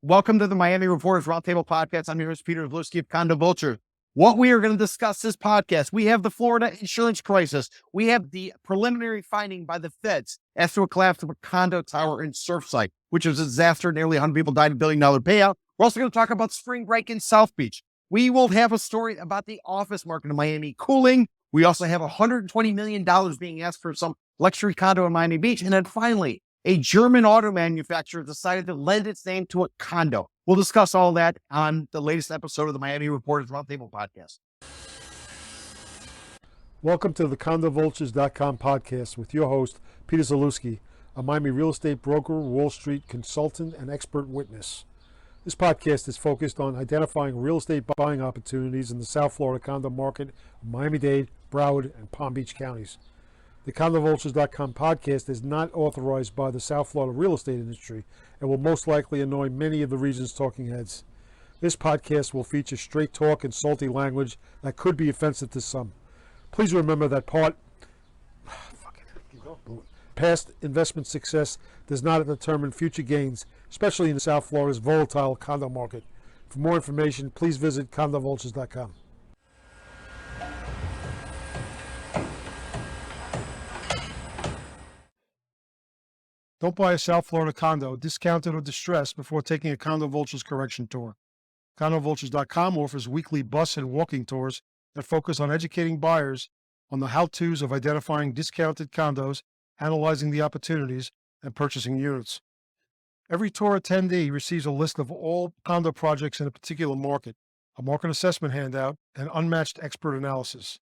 Welcome to the Miami Reporters Roundtable Podcast. I'm your host, Peter Vlosky of Condo Vulture. What we are going to discuss this podcast, we have the Florida insurance crisis. We have the preliminary finding by the feds after a collapse of a condo tower in Surfside, which was a disaster. Nearly 100 people died, $1 billion payout. We're also going to talk about spring break in South Beach. We will have a story about the office market in Miami cooling. We also have $120 million being asked for some luxury condo in Miami Beach. And then finally, a German auto manufacturer decided to lend its name to a condo. We'll discuss all that on the latest episode of the Miami Reporters Roundtable Podcast. Welcome to the CondoVultures.com podcast with your host, Peter Zalewski, a Miami real estate broker, Wall Street consultant, and expert witness. This podcast is focused on identifying real estate buying opportunities in the South Florida condo market of Miami-Dade, Broward, and Palm Beach counties. The CondoVultures.com podcast is not authorized by the South Florida real estate industry and will most likely annoy many of the region's talking heads. This podcast will feature straight talk and salty language that could be offensive to some. Please remember that past investment success does not determine future gains, especially in South Florida's volatile condo market. For more information, please visit CondoVultures.com. Don't buy a South Florida condo, discounted or distressed, before taking a Condo Vultures correction tour. CondoVultures.com offers weekly bus and walking tours that focus on educating buyers on the how-tos of identifying discounted condos, analyzing the opportunities, and purchasing units. Every tour attendee receives a list of all condo projects in a particular market, a market assessment handout, and unmatched expert analysis.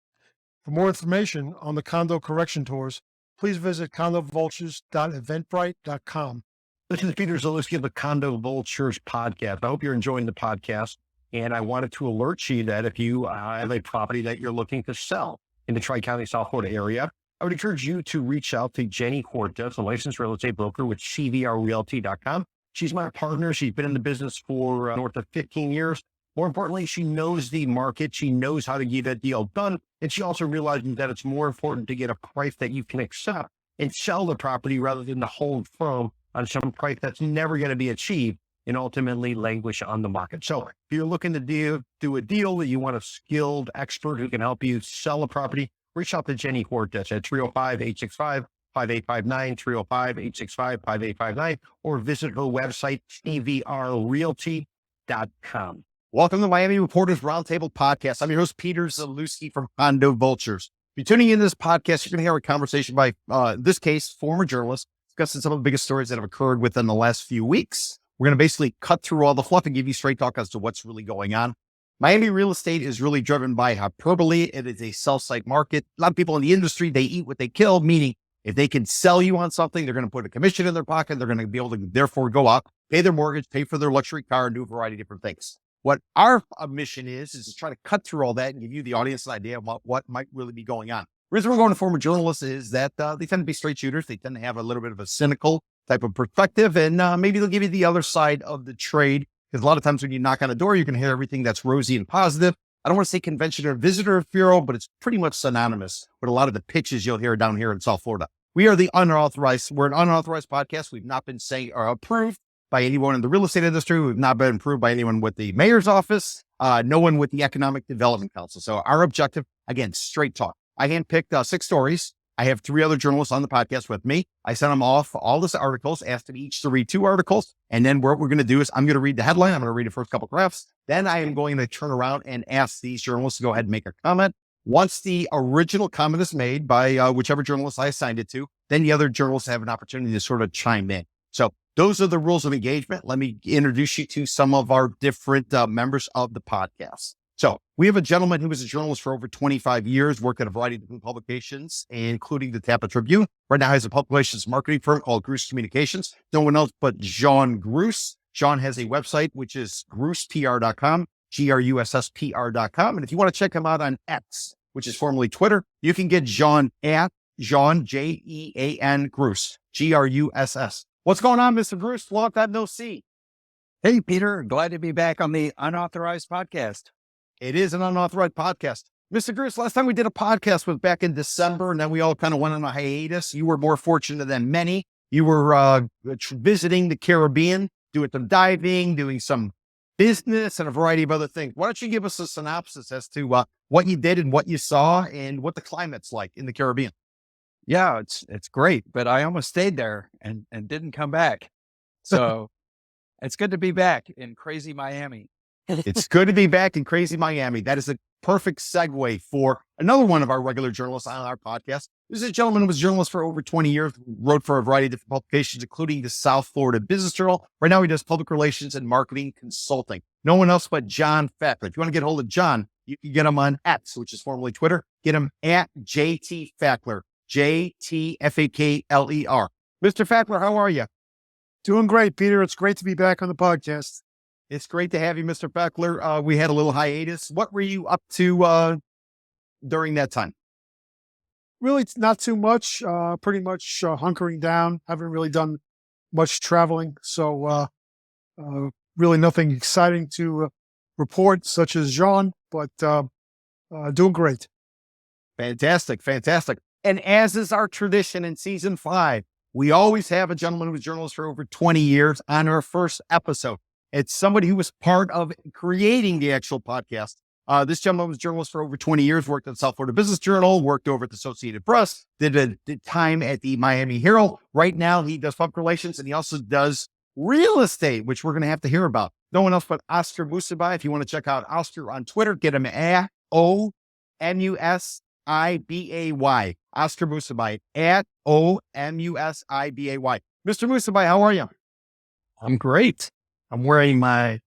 For more information on the condo correction tours, please visit condovultures.eventbrite.com. This is Peter Zalewski of the Condo Vultures Podcast. I hope you're enjoying the podcast. And I wanted to alert you that if you have a property that you're looking to sell in the Tri-County, South Florida area, I would encourage you to reach out to Jenny Cortez, a licensed real estate broker with cvrrealty.com. She's my partner. She's been in the business for north of 15 years. More importantly, she knows the market. She knows how to get a deal done. And she also realizes that it's more important to get a price that you can accept and sell the property rather than to hold firm on some price that's never going to be achieved and ultimately languish on the market. So if you're looking to do a deal that you want a skilled expert who can help you sell a property, reach out to Jenny Cortez at 305-865-5859, 305-865-5859, or visit her website, cvrrealty.com. Welcome to the Miami Reporters Roundtable Podcast. I'm your host, Peter Zalewski from Condo Vultures. If you're tuning into this podcast, you're going to hear a conversation by, in this case, former journalists discussing some of the biggest stories that have occurred within the last few weeks. We're going to basically cut through all the fluff and give you straight talk as to what's really going on. Miami real estate is really driven by hyperbole. It is a sell-side market. A lot of people in the industry, they eat what they kill, meaning if they can sell you on something, they're going to put a commission in their pocket. They're going to be able to therefore go out, pay their mortgage, pay for their luxury car, and do a variety of different things. What our mission is to try to cut through all that and give you, the audience, an idea about what might really be going on. The reason we're going to former journalists is that they tend to be straight shooters. They tend to have a little bit of a cynical type of perspective, and maybe they'll give you the other side of the trade. Because a lot of times when you knock on a door, you can hear everything that's rosy and positive. I don't want to say convention or visitor bureau, but it's pretty much synonymous with a lot of the pitches you'll hear down here in South Florida. We're an unauthorized podcast. We've not been approved by anyone in the real estate industry. We've not been approved by anyone with the mayor's office, no one with the Economic Development Council. So our objective, again, straight talk. I handpicked 6 stories. I have 3 other journalists on the podcast with me. I sent them off all these articles, asked them each to read 2 articles. And then what we're going to do is I'm going to read the headline. I'm going to read the first couple graphs. Then I am going to turn around and ask these journalists to go ahead and make a comment. Once the original comment is made by whichever journalist I assigned it to, then the other journalists have an opportunity to sort of chime in. So those are the rules of engagement. Let me introduce you to some of our different members of the podcast. So we have a gentleman who was a journalist for over 25 years, worked at a variety of different publications, including the Tampa Tribune. Right now has a public relations marketing firm called Gruss Communications. No one else but John Gruss. John has a website, which is GrussPR.com, GRUSSPR.com. And if you want to check him out on X, which is formerly Twitter, you can get John at Jean, Jean Gruss, Gruss. What's going on, Mr. Gruss? Long time no see. Hey, Peter. Glad to be back on the Unauthorized Podcast. It is an unauthorized podcast. Mr. Gruss, last time we did a podcast was back in December, and then we all kind of went on a hiatus. You were more fortunate than many. You were visiting the Caribbean doing some diving, doing some business, and a variety of other things. Why don't you give us a synopsis as to what you did and what you saw and what the climate's like in the Caribbean? Yeah, it's great, but I almost stayed there and didn't come back. So it's good to be back in crazy Miami. It's good to be back in crazy Miami. That is a perfect segue for another one of our regular journalists on our podcast. This is a gentleman who was a journalist for over 20 years, wrote for a variety of different publications, including the South Florida Business Journal. Right now, he does public relations and marketing consulting. No one else but John Fackler. If you want to get a hold of John, you can get him on X, which is formerly Twitter. Get him at JT Fackler, JTFAKLER. Mr. Fackler, how are you? Doing great, Peter. It's great to be back on the podcast. It's great to have you, Mr. Fackler. We had a little hiatus. What were you up to during that time? Really, it's not too much. Pretty much hunkering down. Haven't really done much traveling. So really nothing exciting to report, such as Jean, but doing great. Fantastic. And as is our tradition in season 5, we always have a gentleman who was a journalist for over 20 years on our first episode. It's somebody who was part of creating the actual podcast. This gentleman was a journalist for over 20 years, worked at the South Florida Business Journal, worked over at the Associated Press, did time at the Miami Herald. Right now, he does public relations, and he also does real estate, which we're going to have to hear about. No one else but Oscar Musibay. If you want to check out Oscar on Twitter, get him at OMUSIBAY. Oscar Musibay, at OMUSIBAY. Mr. Musibay, how are you? I'm great. I'm wearing my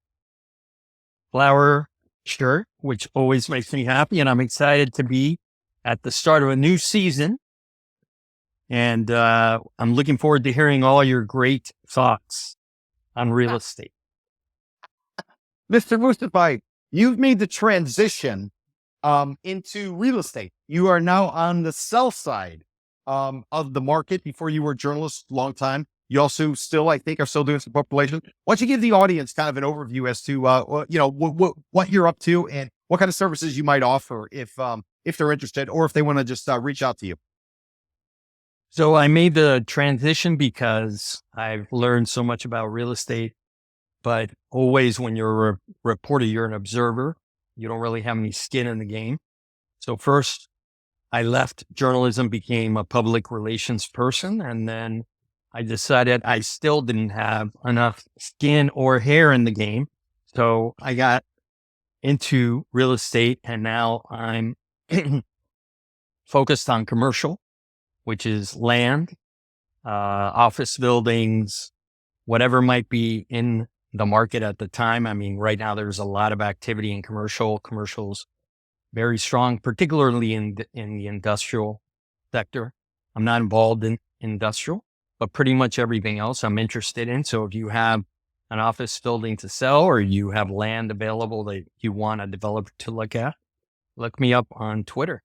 flower shirt, which always makes me happy, and I'm excited to be at the start of a new season. And I'm looking forward to hearing all your great thoughts on real estate. Mr. Musibay, you've made the transition into real estate. You are now on the sell side of the market. Before you were a journalist a long time. You also still, I think, are still doing some public relations. Why don't you give the audience kind of an overview as to, what you're up to and what kind of services you might offer if they're interested or if they want to just reach out to you. So I made the transition because I've learned so much about real estate, but always when you're a reporter, you're an observer. You don't really have any skin in the game. So first I left journalism, became a public relations person, and then I decided I still didn't have enough skin or hair in the game. So I got into real estate, and now I'm focused on commercial, which is land, office buildings, whatever might be in the market at the time. I mean, right now there's a lot of activity in commercials, very strong, particularly in the industrial sector. I'm not involved in industrial, but pretty much everything else I'm interested in. So if you have an office building to sell or you have land available that you want a developer to look at, look me up on Twitter.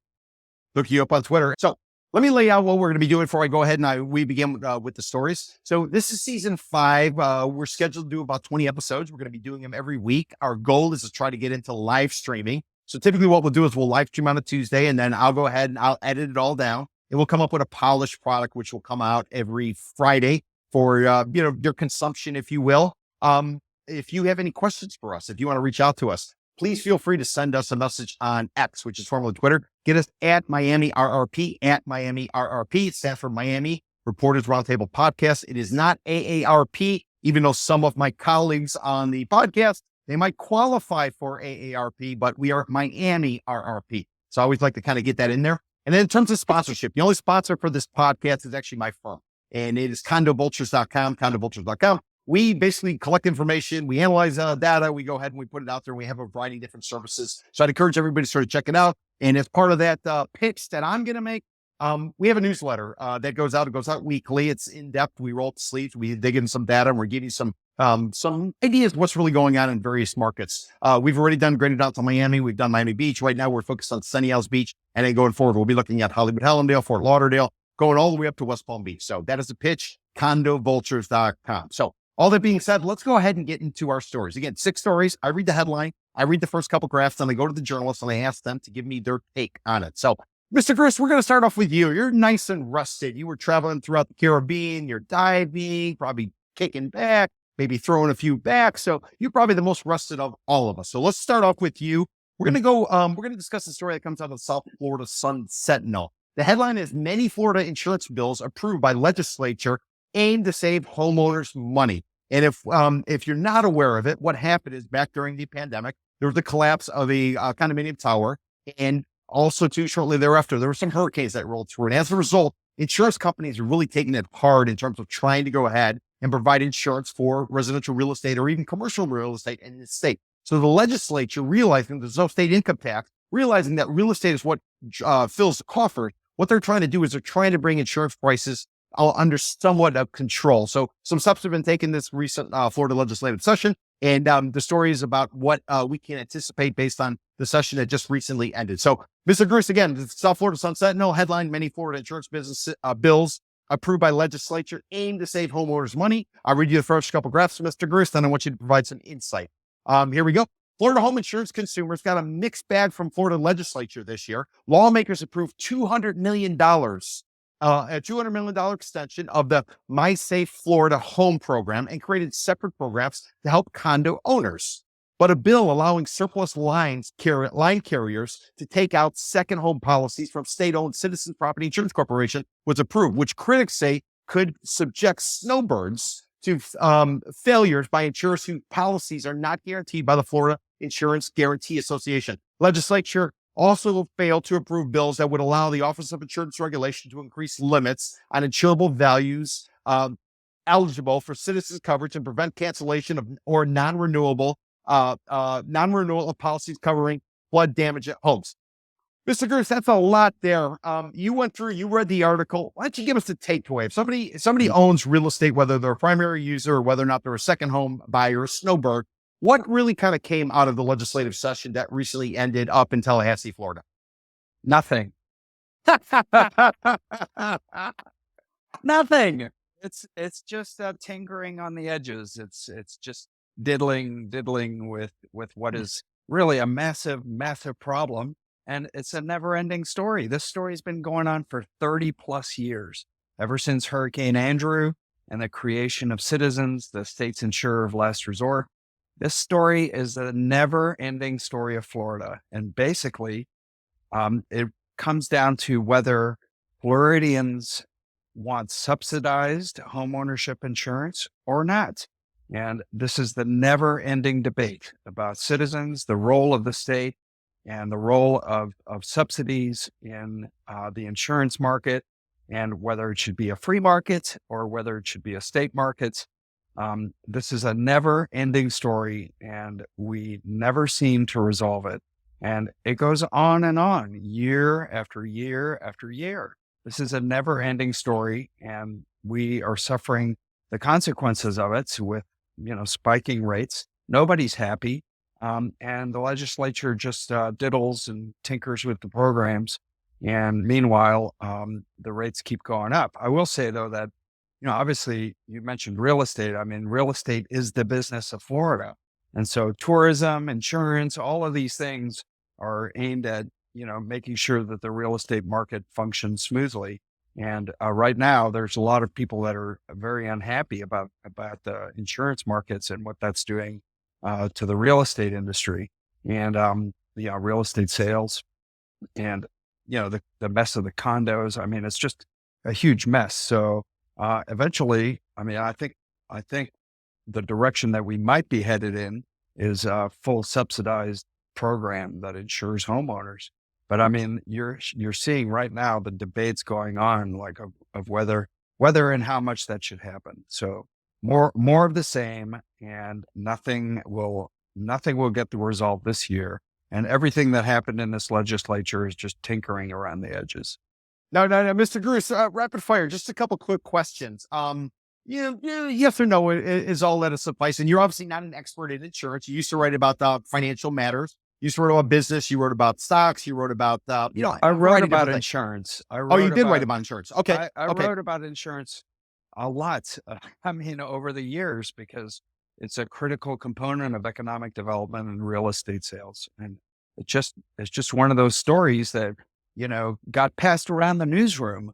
Look you up on Twitter. So let me lay out what we're going to be doing before I go ahead and we begin with the stories. So this is season 5. We're scheduled to do about 20 episodes. We're going to be doing them every week. Our goal is to try to get into live streaming. So typically what we'll do is we'll live stream on a Tuesday, and then I'll go ahead and I'll edit it all down. And we'll come up with a polished product, which will come out every Friday for, your consumption, if you will. If you have any questions for us, if you want to reach out to us, please feel free to send us a message on X, which is formerly Twitter. Get us at Miami RRP, at Miami RRP. It stands for Miami Reporters Roundtable Podcast. It is not AARP, even though some of my colleagues on the podcast, they might qualify for AARP, but we are Miami RRP. So I always like to kind of get that in there. And then in terms of sponsorship, the only sponsor for this podcast is actually my firm, and it is condovultures.com. We basically collect information. We analyze data. We go ahead and we put it out there. We have a variety of different services. So I'd encourage everybody to sort of check it out. And as part of that pitch that I'm going to make, we have a newsletter that goes out. It goes out weekly. It's in depth. We roll up the sleeves. We dig in some data, and we're giving you some ideas of what's really going on in various markets. We've already done Greater Downtown Miami. We've done Miami Beach. Right now, we're focused on Sunny Isles Beach. And then going forward, we'll be looking at Hollywood, Hallandale, Fort Lauderdale, going all the way up to West Palm Beach. So that is the pitch, condovultures.com. So all that being said, let's go ahead and get into our stories. Again, 6 stories. I read the headline. I read the first couple graphs, and I go to the journalists and I ask them to give me their take on it. So, Mr. Chris, we're going to start off with you. You're nice and rusted. You were traveling throughout the Caribbean. You're diving, probably kicking back, maybe throwing a few back. So you're probably the most rusted of all of us. So let's start off with you. We're going to discuss the story that comes out of the South Florida Sun Sentinel. The headline is many Florida insurance bills approved by legislature aim to save homeowners money. And if you're not aware of it, what happened is back during the pandemic, there was the collapse of a condominium tower. And also too, shortly thereafter, there were some hurricanes that rolled through. And as a result, insurance companies are really taking it hard in terms of trying to go ahead and provide insurance for residential real estate or even commercial real estate in the state. So the legislature, realizing there's no state income tax, realizing that real estate is what fills the coffer, what they're trying to do is they're trying to bring insurance prices under somewhat of control. So some steps have been taken this recent Florida legislative session. And the story is about what we can anticipate based on the session that just recently ended. So, Mr. Gruss, again, the South Florida Sun Sentinel headline, many Florida insurance business bills approved by legislature aim to save homeowners money. I'll read you the first couple graphs, Mr. Gruss, then I want you to provide some insight. Here we go. Florida home insurance consumers got a mixed bag from Florida legislature this year. Lawmakers approved $200 million, a $200 million extension of the My Safe Florida Home program and created separate programs to help condo owners. But a bill allowing surplus line carriers to take out second home policies from state-owned Citizens Property Insurance Corporation was approved, which critics say could subject snowbirds to failures by insurers whose policies are not guaranteed by the Florida Insurance Guarantee Association. Legislature also failed to approve bills that would allow the Office of Insurance Regulation to increase limits on insurable values eligible for citizens coverage and prevent cancellation of or non-renewal of policies covering flood damage at homes. Mr. Gruss, that's a lot there. You went through, you read the article. Why don't you give us the takeaway? If somebody owns real estate, whether they're a primary user or whether or not they're a second home buyer, a snowbird, what really kind of came out of the legislative session that recently ended up in Tallahassee, Florida? Nothing. Nothing. It's just tinkering on the edges. It's just diddling with what is really a massive problem. And it's a never-ending story. This story has been going on for 30 plus years, ever since Hurricane Andrew and the creation of Citizens, the state's insurer of last resort. This story is a never-ending story of Florida. And basically, it comes down to whether Floridians want subsidized homeownership insurance or not. And this is the never-ending debate about Citizens, the role of the state, and the role of subsidies in the insurance market, and whether it should be a free market or whether it should be a state market. This is a never-ending story, and we never seem to resolve it. And it goes on, year after year after year. This is a never-ending story, and we are suffering the consequences of it with, spiking rates. Nobody's happy. And the legislature just diddles and tinkers with the programs. And meanwhile, the rates keep going up. I will say, though, that, obviously you mentioned real estate. I mean, real estate is the business of Florida. And so tourism, insurance, all of these things are aimed at, making sure that the real estate market functions smoothly. And right now, there's a lot of people that are very unhappy about the insurance markets and what that's doing to the real estate industry and, real estate sales and, the mess of the condos. I mean, it's just a huge mess. So eventually, I think the direction that we might be headed in is a full subsidized program that insures homeowners. But you're seeing right now the debates going on, like of whether and how much that should happen. So more of the same, and nothing will get the result this year. And everything that happened in this legislature is just tinkering around the edges. No, Mr. Gruss, rapid fire, just a couple quick questions. Yes or no is all that is suffice. And you're obviously not an expert in insurance. You used to write about the financial matters. You used to write about business. You wrote about stocks. You wrote about, I wrote about insurance. You did write about insurance. Okay. I wrote about insurance a lot. Over the years, because it's a critical component of economic development and real estate sales. And it's just one of those stories that, got passed around the newsroom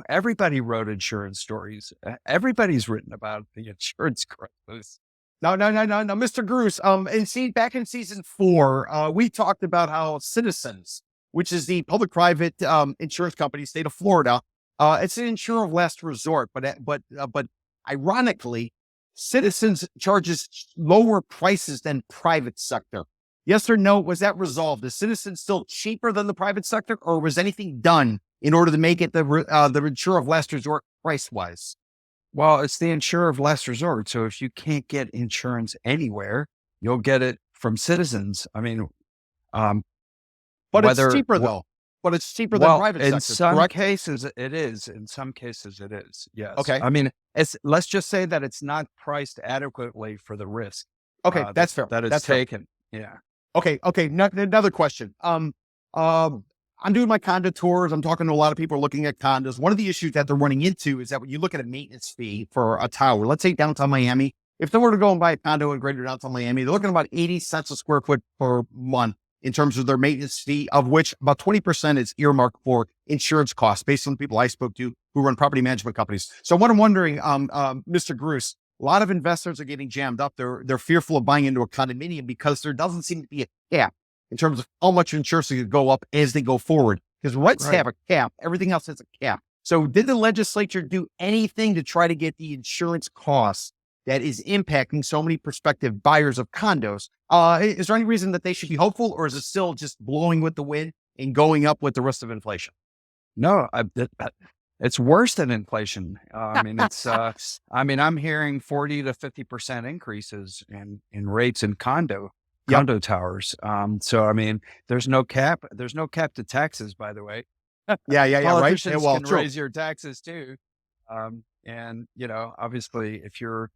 everybody wrote insurance stories. Everybody's written about the insurance crisis. No, Mr. Gruce. Back in season 4, we talked about how Citizens, which is the public-private insurance company, state of Florida, it's an insurer of last resort, but ironically, Citizens charges lower prices than private sector. Yes or no? Was that resolved? Is Citizens still cheaper than the private sector, or was anything done in order to make it the insurer of last resort price-wise? Well, it's the insurer of last resort. So if you can't get insurance anywhere, you'll get it from Citizens. I mean, but it's cheaper though. But it's cheaper than private sector. In some correct? cases, it is. In some cases, it is. Yes. Okay. I mean, let's just say that it's not priced adequately for the risk. Okay, that's fair. That it's that's taken. Fair. Yeah. Okay. Another question. I'm doing my condo tours. I'm talking to a lot of people looking at condos. One of the issues that they're running into is that when you look at a maintenance fee for a tower, let's say downtown Miami, if they were to go and buy a condo in greater downtown Miami, they're looking at about 80 cents a square foot per month in terms of their maintenance fee, of which about 20% is earmarked for insurance costs based on the people I spoke to who run property management companies. So what I'm wondering, Mr. Gruce, a lot of investors are getting jammed up. They're fearful of buying into a condominium because there doesn't seem to be a cap in terms of how much insurance could go up as they go forward. Because rents have a cap, everything else has a cap. So did the legislature do anything to try to get the insurance costs that is impacting so many prospective buyers of condos? Is there any reason that they should be hopeful, or is it still just blowing with the wind and going up with the rest of inflation? No, it's worse than inflation. I mean, I'm hearing 40 to 50% increases in rates in condo towers. So, I mean, there's no cap. There's no cap to taxes, by the way. Yeah. Politicians Right. Yeah, can raise your taxes too. And obviously if your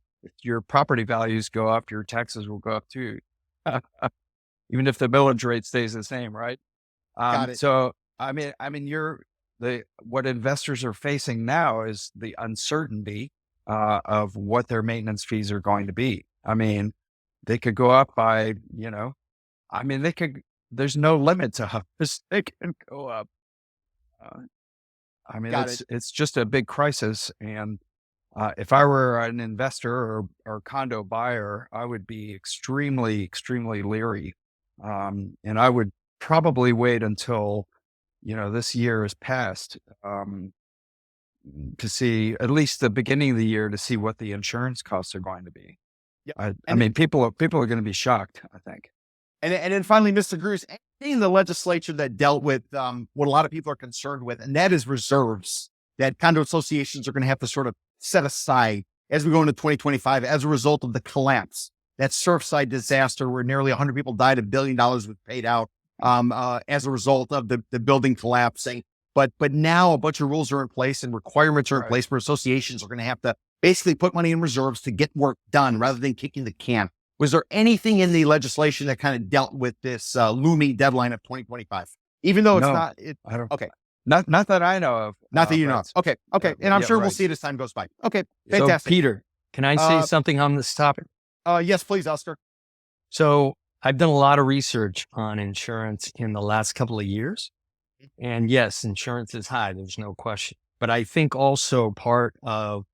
property values go up, your taxes will go up too. Even if the millage rate stays the same, right? Got it. So, what investors are facing now is the uncertainty of what their maintenance fees are going to be. I mean, they could go up by, there's no limit to how much they can go up. It's just a big crisis. And if I were an investor or condo buyer, I would be extremely, extremely leery. And I would probably wait until, this year is past to see at least the beginning of the year to see what the insurance costs are going to be. Yep. People are going to be shocked, I think. And then finally, Mr. Gruce, anything in the legislature that dealt with what a lot of people are concerned with, and that is reserves that condo associations are going to have to sort of set aside as we go into 2025 as a result of the collapse, that Surfside disaster where nearly 100 people died, $1 billion was paid out as a result of the building collapsing. But now a bunch of rules are in place and requirements are in place where associations are going to have to basically put money in reserves to get work done rather than kicking the can. Was there anything in the legislation that kind of dealt with this looming deadline of 2025? Even though it's not. I don't. Okay. Not that I know of. Not that you know of. Okay. And I'm sure we'll see it as time goes by. Okay. Fantastic. So, Peter, can I say something on this topic? Yes, please, Oscar. So I've done a lot of research on insurance in the last couple of years. And yes, insurance is high. There's no question. But I think also part of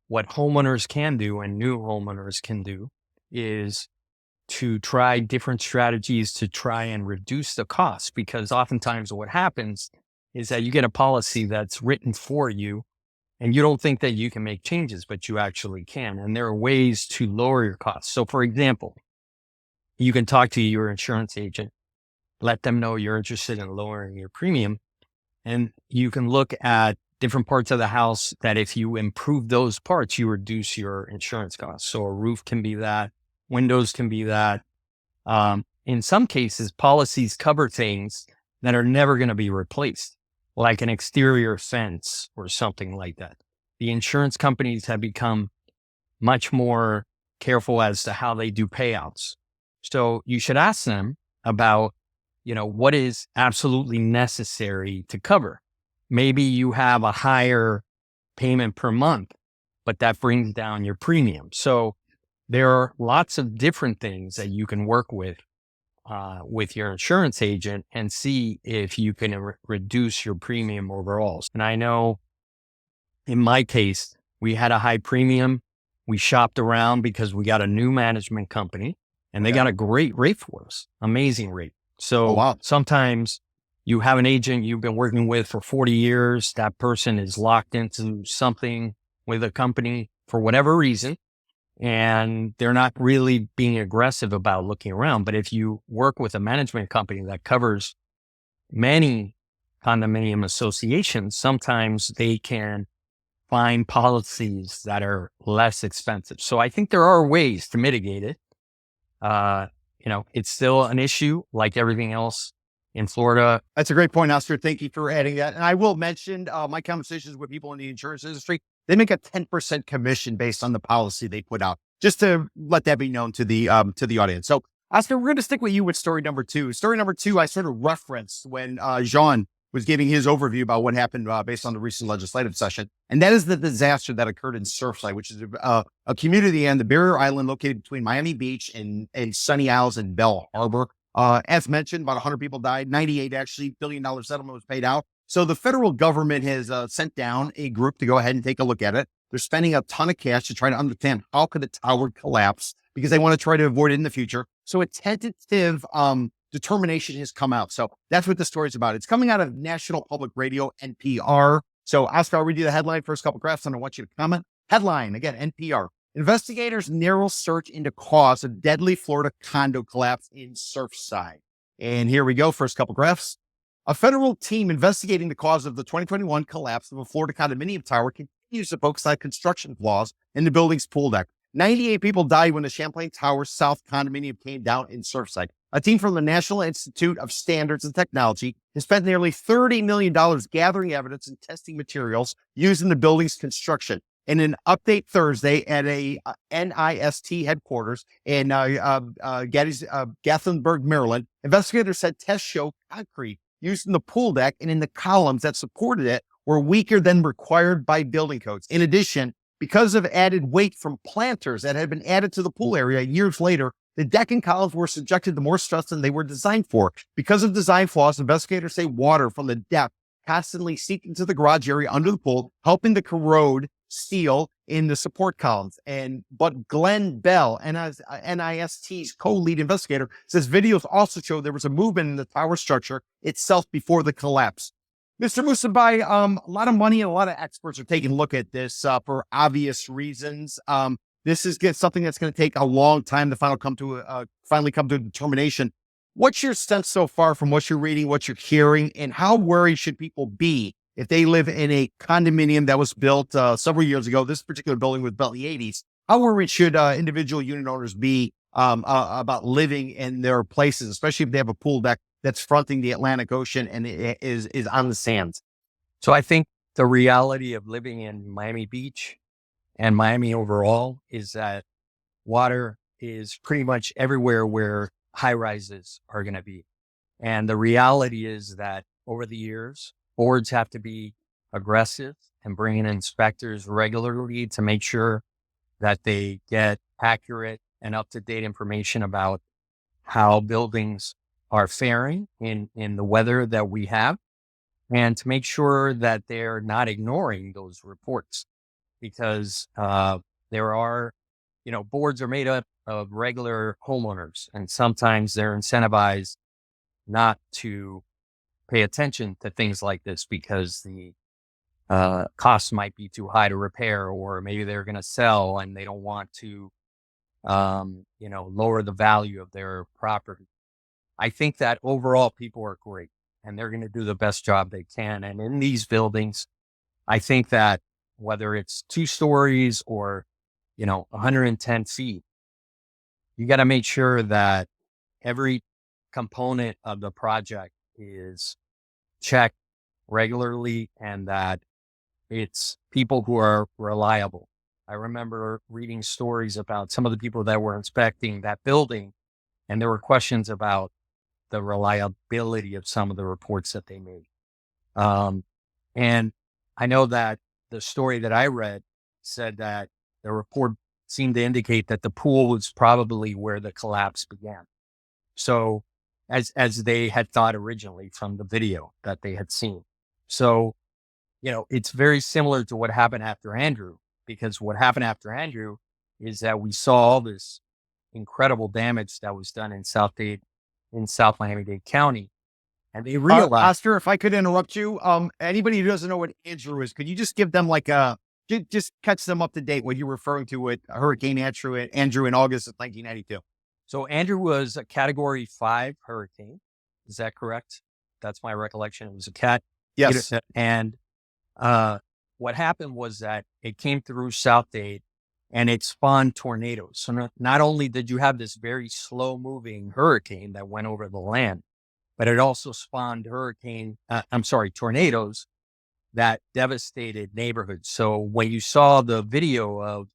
what homeowners can do and new homeowners can do is to try different strategies to try and reduce the cost, because oftentimes what happens is that you get a policy that's written for you and you don't think that you can make changes, but you actually can. And there are ways to lower your costs. So for example, you can talk to your insurance agent, let them know you're interested in lowering your premium, and you can look at different parts of the house that if you improve those parts, you reduce your insurance costs. So a roof can be that, windows can be that. In some cases, policies cover things that are never going to be replaced, like an exterior fence or something like that. The insurance companies have become much more careful as to how they do payouts. So you should ask them about, what is absolutely necessary to cover. Maybe you have a higher payment per month, but that brings down your premium. So there are lots of different things that you can work with your insurance agent and see if you can reduce your premium overall. And I know in my case, we had a high premium. We shopped around because we got a new management company and they got a great rate for us, amazing rate. Oh, So wow. sometimes you have an agent you've been working with for 40 years. That person is locked into something with a company for whatever reason, and they're not really being aggressive about looking around. But if you work with a management company that covers many condominium associations, sometimes they can find policies that are less expensive. So I think there are ways to mitigate it. It's still an issue like everything else in Florida. That's a great point, Oscar. Thank you for adding that. And I will mention my conversations with people in the insurance industry. They make a 10% commission based on the policy they put out, just to let that be known to the audience. So, Oscar, we're going to stick with you with story number two. Story number two, I sort of referenced when Jean was giving his overview about what happened based on the recent legislative session. And that is the disaster that occurred in Surfside, which is a community on the barrier island located between Miami Beach and Sunny Isles and Bell Harbor. As mentioned, about 100 people died, 98 actually, $1 billion settlement was paid out. So the federal government has sent down a group to go ahead and take a look at it. They're spending a ton of cash to try to understand how could the tower collapse because they want to try to avoid it in the future. So a tentative determination has come out. So that's what the story is about. It's coming out of National Public Radio, NPR. So Oscar, I'll read you the headline, first couple graphs, and I want you to comment. Headline, again, NPR. Investigators narrow search into cause of deadly Florida condo collapse in Surfside. And here we go, first couple graphs. A federal team investigating the cause of the 2021 collapse of a Florida condominium tower continues to focus on construction flaws in the building's pool deck. 98 people died when the Champlain Tower South condominium came down in Surfside. A team from the National Institute of Standards and Technology has spent nearly $30 million gathering evidence and testing materials used in the building's construction. In an update Thursday at a NIST headquarters in Gaithersburg, Maryland, investigators said tests show concrete used in the pool deck and in the columns that supported it were weaker than required by building codes. In addition, because of added weight from planters that had been added to the pool area years later, the deck and columns were subjected to more stress than they were designed for. Because of design flaws, investigators say water from the depth constantly seeped into the garage area under the pool, helping to corrode steel in the support columns. But Glenn Bell, NIST's co-lead investigator, says videos also show there was a movement in the tower structure itself before the collapse. Mr. Musibay, a lot of money and a lot of experts are taking a look at this for obvious reasons. This is something that's going to take a long time to finally come to a determination. What's your sense so far from what you're reading, what you're hearing, and how worried should people be if they live in a condominium that was built several years ago? This particular building was built in the 80s. How worried should individual unit owners be about living in their places, especially if they have a pool deck that's fronting the Atlantic Ocean and it is on the sands? So I think the reality of living in Miami Beach and Miami overall is that water is pretty much everywhere where high rises are going to be. And the reality is that over the years, boards have to be aggressive and bring in inspectors regularly to make sure that they get accurate and up-to-date information about how buildings are faring in the weather that we have, and to make sure that they're not ignoring those reports, because there are, boards are made up of regular homeowners, and sometimes they're incentivized not to pay attention to things like this because the costs might be too high to repair, or maybe they're going to sell and they don't want to, lower the value of their property. I think that overall people are great and they're going to do the best job they can. And in these buildings, I think that whether it's 2 stories or, 110 feet, you got to make sure that every component of the project is checked regularly and that it's people who are reliable. I remember reading stories about some of the people that were inspecting that building, and there were questions about the reliability of some of the reports that they made. And I know that the story that I read said that the report seemed to indicate that the pool was probably where the collapse began. So as they had thought originally from the video that they had seen. So it's very similar to what happened after Andrew, because what happened after Andrew is that we saw all this incredible damage that was done in South Miami-Dade County. And they realized, Oscar, if I could interrupt you, anybody who doesn't know what Andrew is, could you just give them just catch them up to date what you're referring to with Hurricane Andrew in August of 1992? So Andrew was a Category 5 hurricane. Is that correct? That's my recollection. It was a cat. Yes. And what happened was that it came through South Dade and it spawned tornadoes. So not only did you have this very slow moving hurricane that went over the land, but it also spawned tornadoes that devastated neighborhoods. So when you saw the video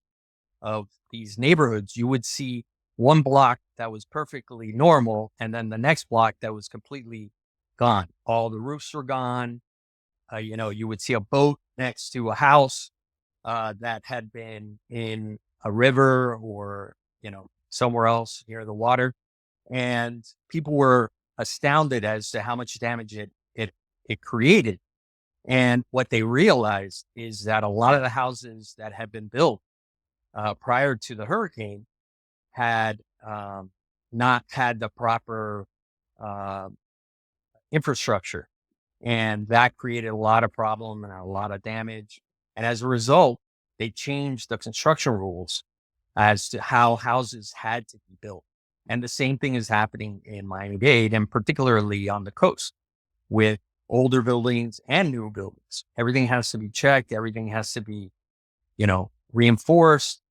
of these neighborhoods, you would see one block that was perfectly normal, and then the next block that was completely gone. All the roofs were gone. You would see a boat next to a house that had been in a river or, somewhere else near the water. And people were astounded as to how much damage it created. And what they realized is that a lot of the houses that had been built prior to the hurricane had not had the proper infrastructure. And that created a lot of problem and a lot of damage. And as a result, they changed the construction rules as to how houses had to be built. And the same thing is happening in Miami-Dade, and particularly on the coast with older buildings and new buildings. Everything has to be checked. Everything has to be, reinforced.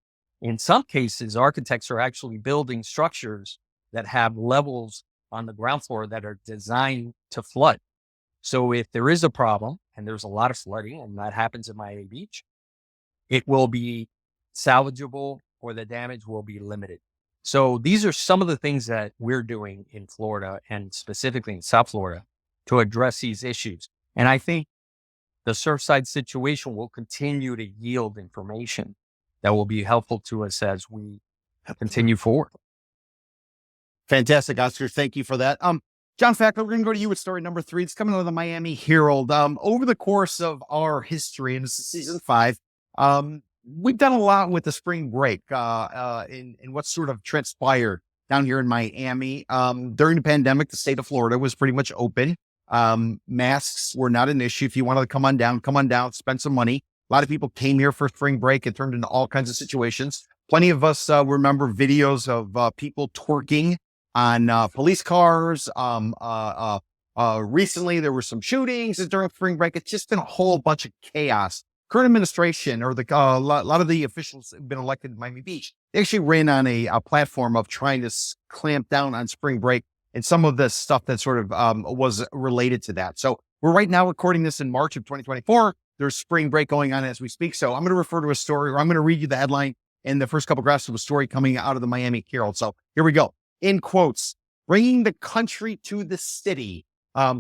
In some cases, architects are actually building structures that have levels on the ground floor that are designed to flood. So if there is a problem, and there's a lot of flooding, and that happens in Miami Beach, it will be salvageable or the damage will be limited. So these are some of the things that we're doing in Florida, and specifically in South Florida, to address these issues. And I think the Surfside situation will continue to yield information that will be helpful to us as we continue forward. Fantastic, Oscar. Thank you for that. John Fackler, we're going to go to you with story number 3. It's coming out of the Miami Herald. Over the course of our history, and this is season 5, we've done a lot with the spring break in what sort of transpired down here in Miami. During the pandemic, the state of Florida was pretty much open. Masks were not an issue. If you wanted to come on down, spend some money. A lot of people came here for spring break. It turned into all kinds of situations. Plenty of us remember videos of people twerking on police cars. Recently, there were some shootings during spring break. It's just been a whole bunch of chaos. Current administration, or a lot of the officials have been elected in Miami Beach. They actually ran on a platform of trying to clamp down on spring break and some of the stuff that sort of was related to that. So we're right now recording this in March of 2024. There's spring break going on as we speak. So I'm going to refer to a story, or I'm going to read you the headline and the first couple of graphs of a story coming out of the Miami Herald. So here we go. In quotes, bringing the country to the city.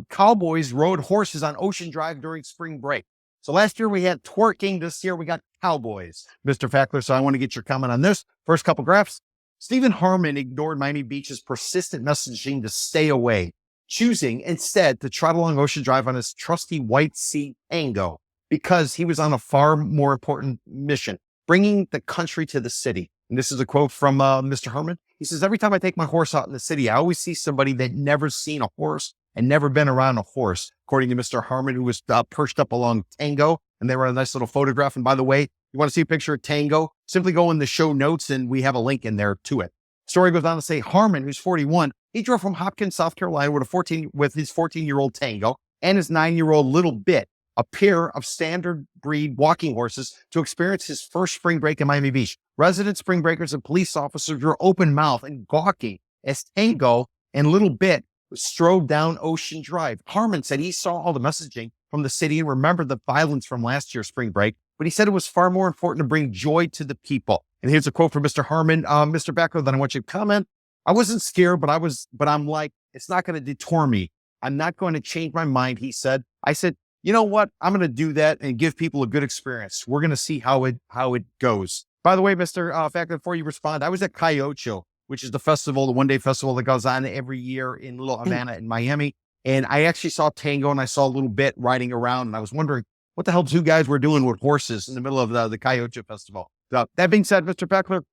Cowboys rode horses on Ocean Drive during spring break. So last year we had twerking. This year we got cowboys, Mr. Fackler. So I want to get your comment on this. First couple graphs. Stephen Harmon ignored Miami Beach's persistent messaging to stay away, choosing instead to trot along Ocean Drive on his trusty white sea Tango because he was on a far more important mission, bringing the country to the city. And this is a quote from Mr. Harmon. He says, every time I take my horse out in the city, I always see somebody that never seen a horse and never been around a horse, according to Mr. Harmon, who was perched up along Tango. And they were a nice little photograph. And by the way, you want to see a picture of Tango, simply go in the show notes and we have a link in there to it. Story goes on to say Harmon, who's 41, he drove from Hopkins, South Carolina with his 14-year-old Tango and his 9-year-old Little Bit, a pair of standard breed walking horses, to experience his first spring break in Miami Beach. Resident spring breakers and police officers were open mouthed and gawking as Tango and Little Bit strode down Ocean Drive. Harmon said he saw all the messaging from the city and remembered the violence from last year's spring break, but he said it was far more important to bring joy to the people. And here's a quote from Mr. Harmon. Mr. Becker, then I want you to comment. I wasn't scared, but I'm like, it's not going to detour me. I'm not going to change my mind, he said. I said, you know what? I'm going to do that and give people a good experience. We're going to see how it goes. By the way, Mr. Fackler, before you respond, I was at Cayocho, which is the festival, the one-day festival that goes on every year in Little Havana in Miami. And I actually saw Tango and I saw a Little Bit riding around. And I was wondering, what the hell two guys were doing with horses in the middle of the Coyote Festival. So that being said, Mr. Beckler,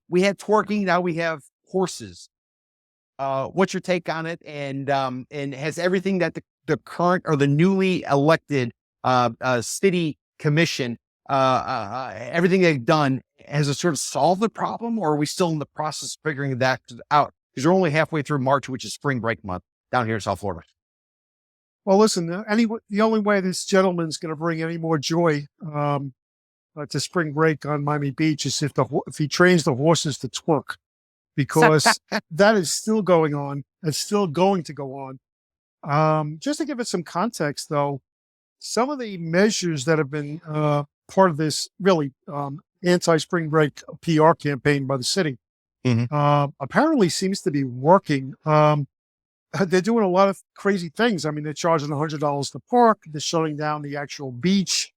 we had twerking, now we have horses. What's your take on it? And has everything that the current or the newly elected city commission, everything they've done, has it sort of solved the problem, or are we still in the process of figuring that out? Because we're only halfway through March, which is spring break month down here in South Florida. Well, listen, the only way this gentleman's going to bring any more joy to spring break on Miami Beach is if he trains the horses to twerk, because that is still going on. It's still going to go on. Just to give it some context, though, some of the measures that have been part of this really anti-spring break PR campaign by the city apparently seems to be working. They're doing a lot of crazy things. I mean, they're charging $100 to park. They're shutting down the actual beach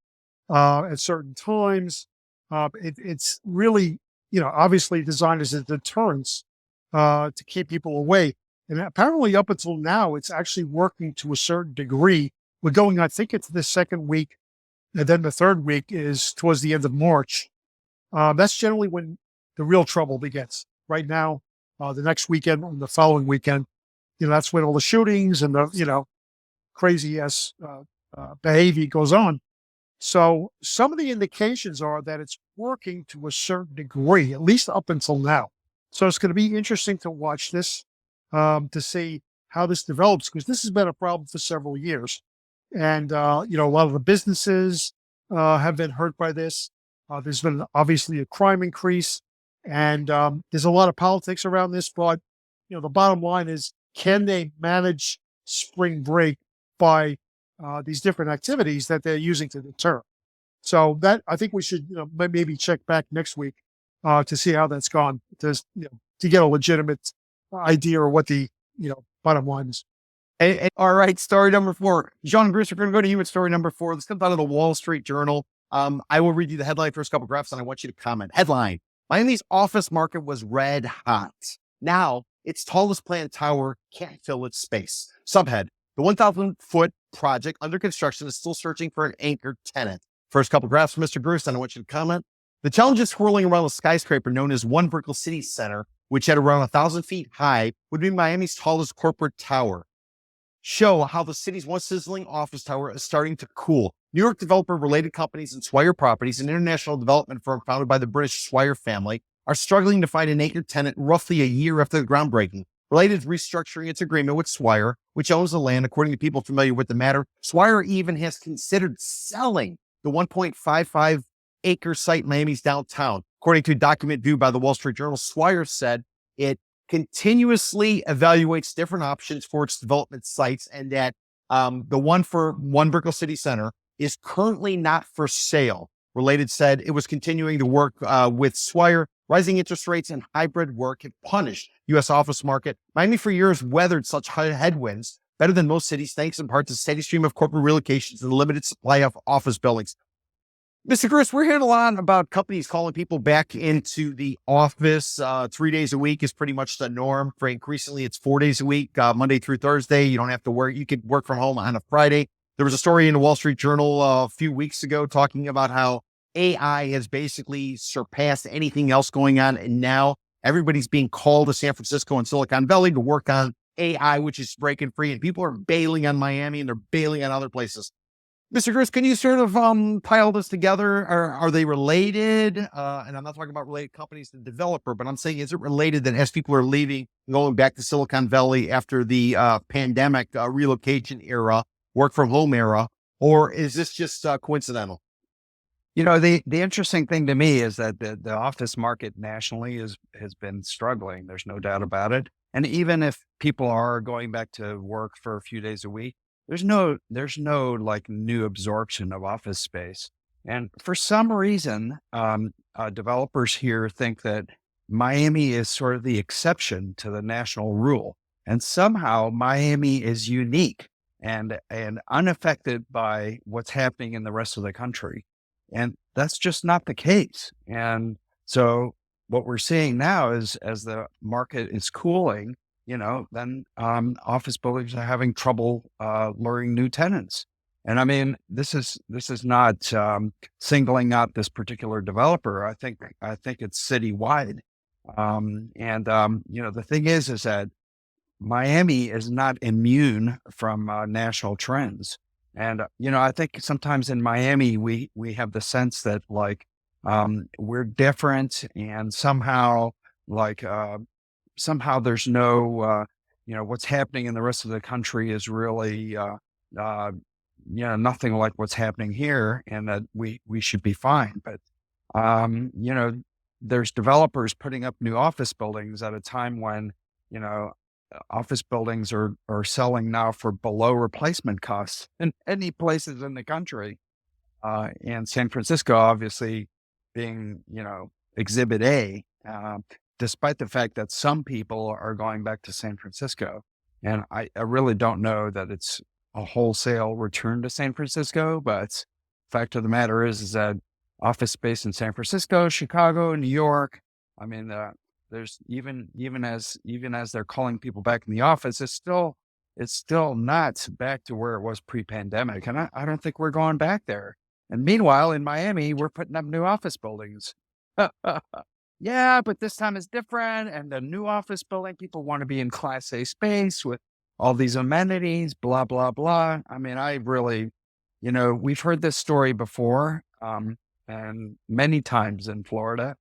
at certain times. It's really, obviously designed as a deterrence to keep people away. And apparently up until now, it's actually working to a certain degree. We're going, I think it's the second week, and then the third week is towards the end of March. That's generally when the real trouble begins. Right now, the next weekend and the following weekend, that's when all the shootings and the, crazy ass behavior goes on. So some of the indications are that it's working to a certain degree, at least up until now. So it's going to be interesting to watch this, to see how this develops, because this has been a problem for several years. And, a lot of the businesses have been hurt by this. There's been obviously a crime increase, and there's a lot of politics around this. But, the bottom line is, can they manage spring break by these different activities that they're using to deter? So that, I think we should maybe check back next week to see how that's gone, to get a legitimate idea of what the bottom line is. All right, story number 4. John and Bruce, we're going to go to you with story number 4. This comes out of the Wall Street Journal. I will read you the headline, first couple graphs, and I want you to comment. Headline: Miami's office market was red hot. Now, its tallest planned tower can't fill its space. Subhead: the 1,000-foot project under construction is still searching for an anchor tenant. First couple graphs from Mr. Bruce, and I want you to comment. The challenges swirling around the skyscraper known as One Brickell City Center, which at around 1,000 feet high would be Miami's tallest corporate tower, show how the city's once sizzling office tower is starting to cool. New York developer-related companies and Swire Properties, an international development firm founded by the British Swire family, are struggling to find an anchor tenant roughly a year after the groundbreaking. Related is restructuring its agreement with Swire, which owns the land. According to people familiar with the matter, Swire even has considered selling the 1.55-acre site in Miami's downtown. According to a document viewed by the Wall Street Journal, Swire said it continuously evaluates different options for its development sites, and that the one for One Brickell City Center is currently not for sale. Related said it was continuing to work with Swire. Rising interest rates and hybrid work have punished U.S. office market. Miami for years weathered such headwinds better than most cities, thanks in part to the steady stream of corporate relocations and the limited supply of office buildings. Mr. Chris, we're hearing a lot about companies calling people back into the office. 3 days a week is pretty much the norm. For increasingly, it's 4 days a week, Monday through Thursday. You don't have to work. You could work from home on a Friday. There was a story in the Wall Street Journal a few weeks ago talking about how AI has basically surpassed anything else going on. And now everybody's being called to San Francisco and Silicon Valley to work on AI, which is breaking free. And people are bailing on Miami and they're bailing on other places. Mr. Chris, can you sort of pile this together? Are they related? And I'm not talking about related companies to the developer, but I'm saying, is it related that as people are leaving, going back to Silicon Valley after the pandemic relocation era, work from home era, or is this just coincidental? The interesting thing to me is that the office market nationally has been struggling. There's no doubt about it. And even if people are going back to work for a few days a week, there's no like new absorption of office space. And for some reason, developers here think that Miami is sort of the exception to the national rule. And somehow Miami is unique and unaffected by what's happening in the rest of the country. And that's just not the case. And so what we're seeing now is, as the market is cooling, then office buildings are having trouble luring new tenants. And I mean, this is not singling out this particular developer. I think it's citywide. The thing is that Miami is not immune from national trends. And I think sometimes in Miami we have the sense that like we're different, and somehow like somehow there's no what's happening in the rest of the country is really nothing like what's happening here, and that we should be fine. But there's developers putting up new office buildings at a time when office buildings are selling now for below replacement costs in many places in the country. And San Francisco, obviously, being Exhibit A, despite the fact that some people are going back to San Francisco, and I really don't know that it's a wholesale return to San Francisco. But fact of the matter is that office space in San Francisco, Chicago, New York, I mean, there's even as they're calling people back in the office, it's still not back to where it was pre-pandemic. And I don't think we're going back there. And meanwhile, in Miami, we're putting up new office buildings. Yeah, but this time is different. And the new office building, people want to be in Class A space with all these amenities, blah, blah, blah. I mean, I really, we've heard this story before, and many times in Florida.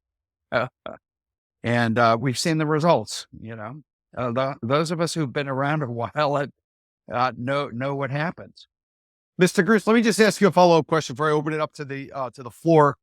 And we've seen the results, those of us who've been around a while know what happens. Mr. Gruss, let me just ask you a follow-up question before I open it up to the floor.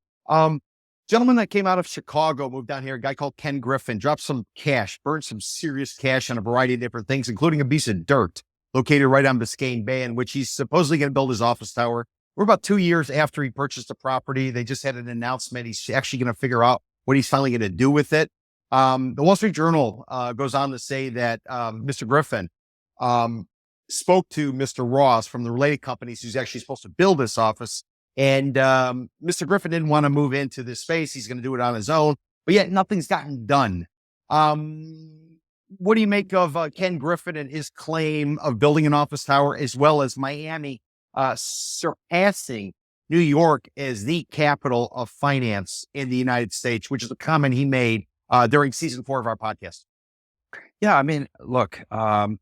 Gentleman that came out of Chicago, moved down here, a guy called Ken Griffin, dropped some cash, burned some serious cash on a variety of different things, including a piece of dirt located right on Biscayne Bay, in which he's supposedly going to build his office tower. We're about 2 years after he purchased the property. They just had an announcement. He's actually going to figure out what he's finally going to do with it. The Wall Street Journal goes on to say that Mr. Griffin spoke to Mr. Ross from the related companies who's actually supposed to build this office. And Mr. Griffin didn't want to move into this space. He's going to do it on his own. But yet nothing's gotten done. What do you make of Ken Griffin and his claim of building an office tower, as well as Miami surpassing New York as the capital of finance in the United States, which is a comment he made during season 4 of our podcast? Yeah, I mean, look,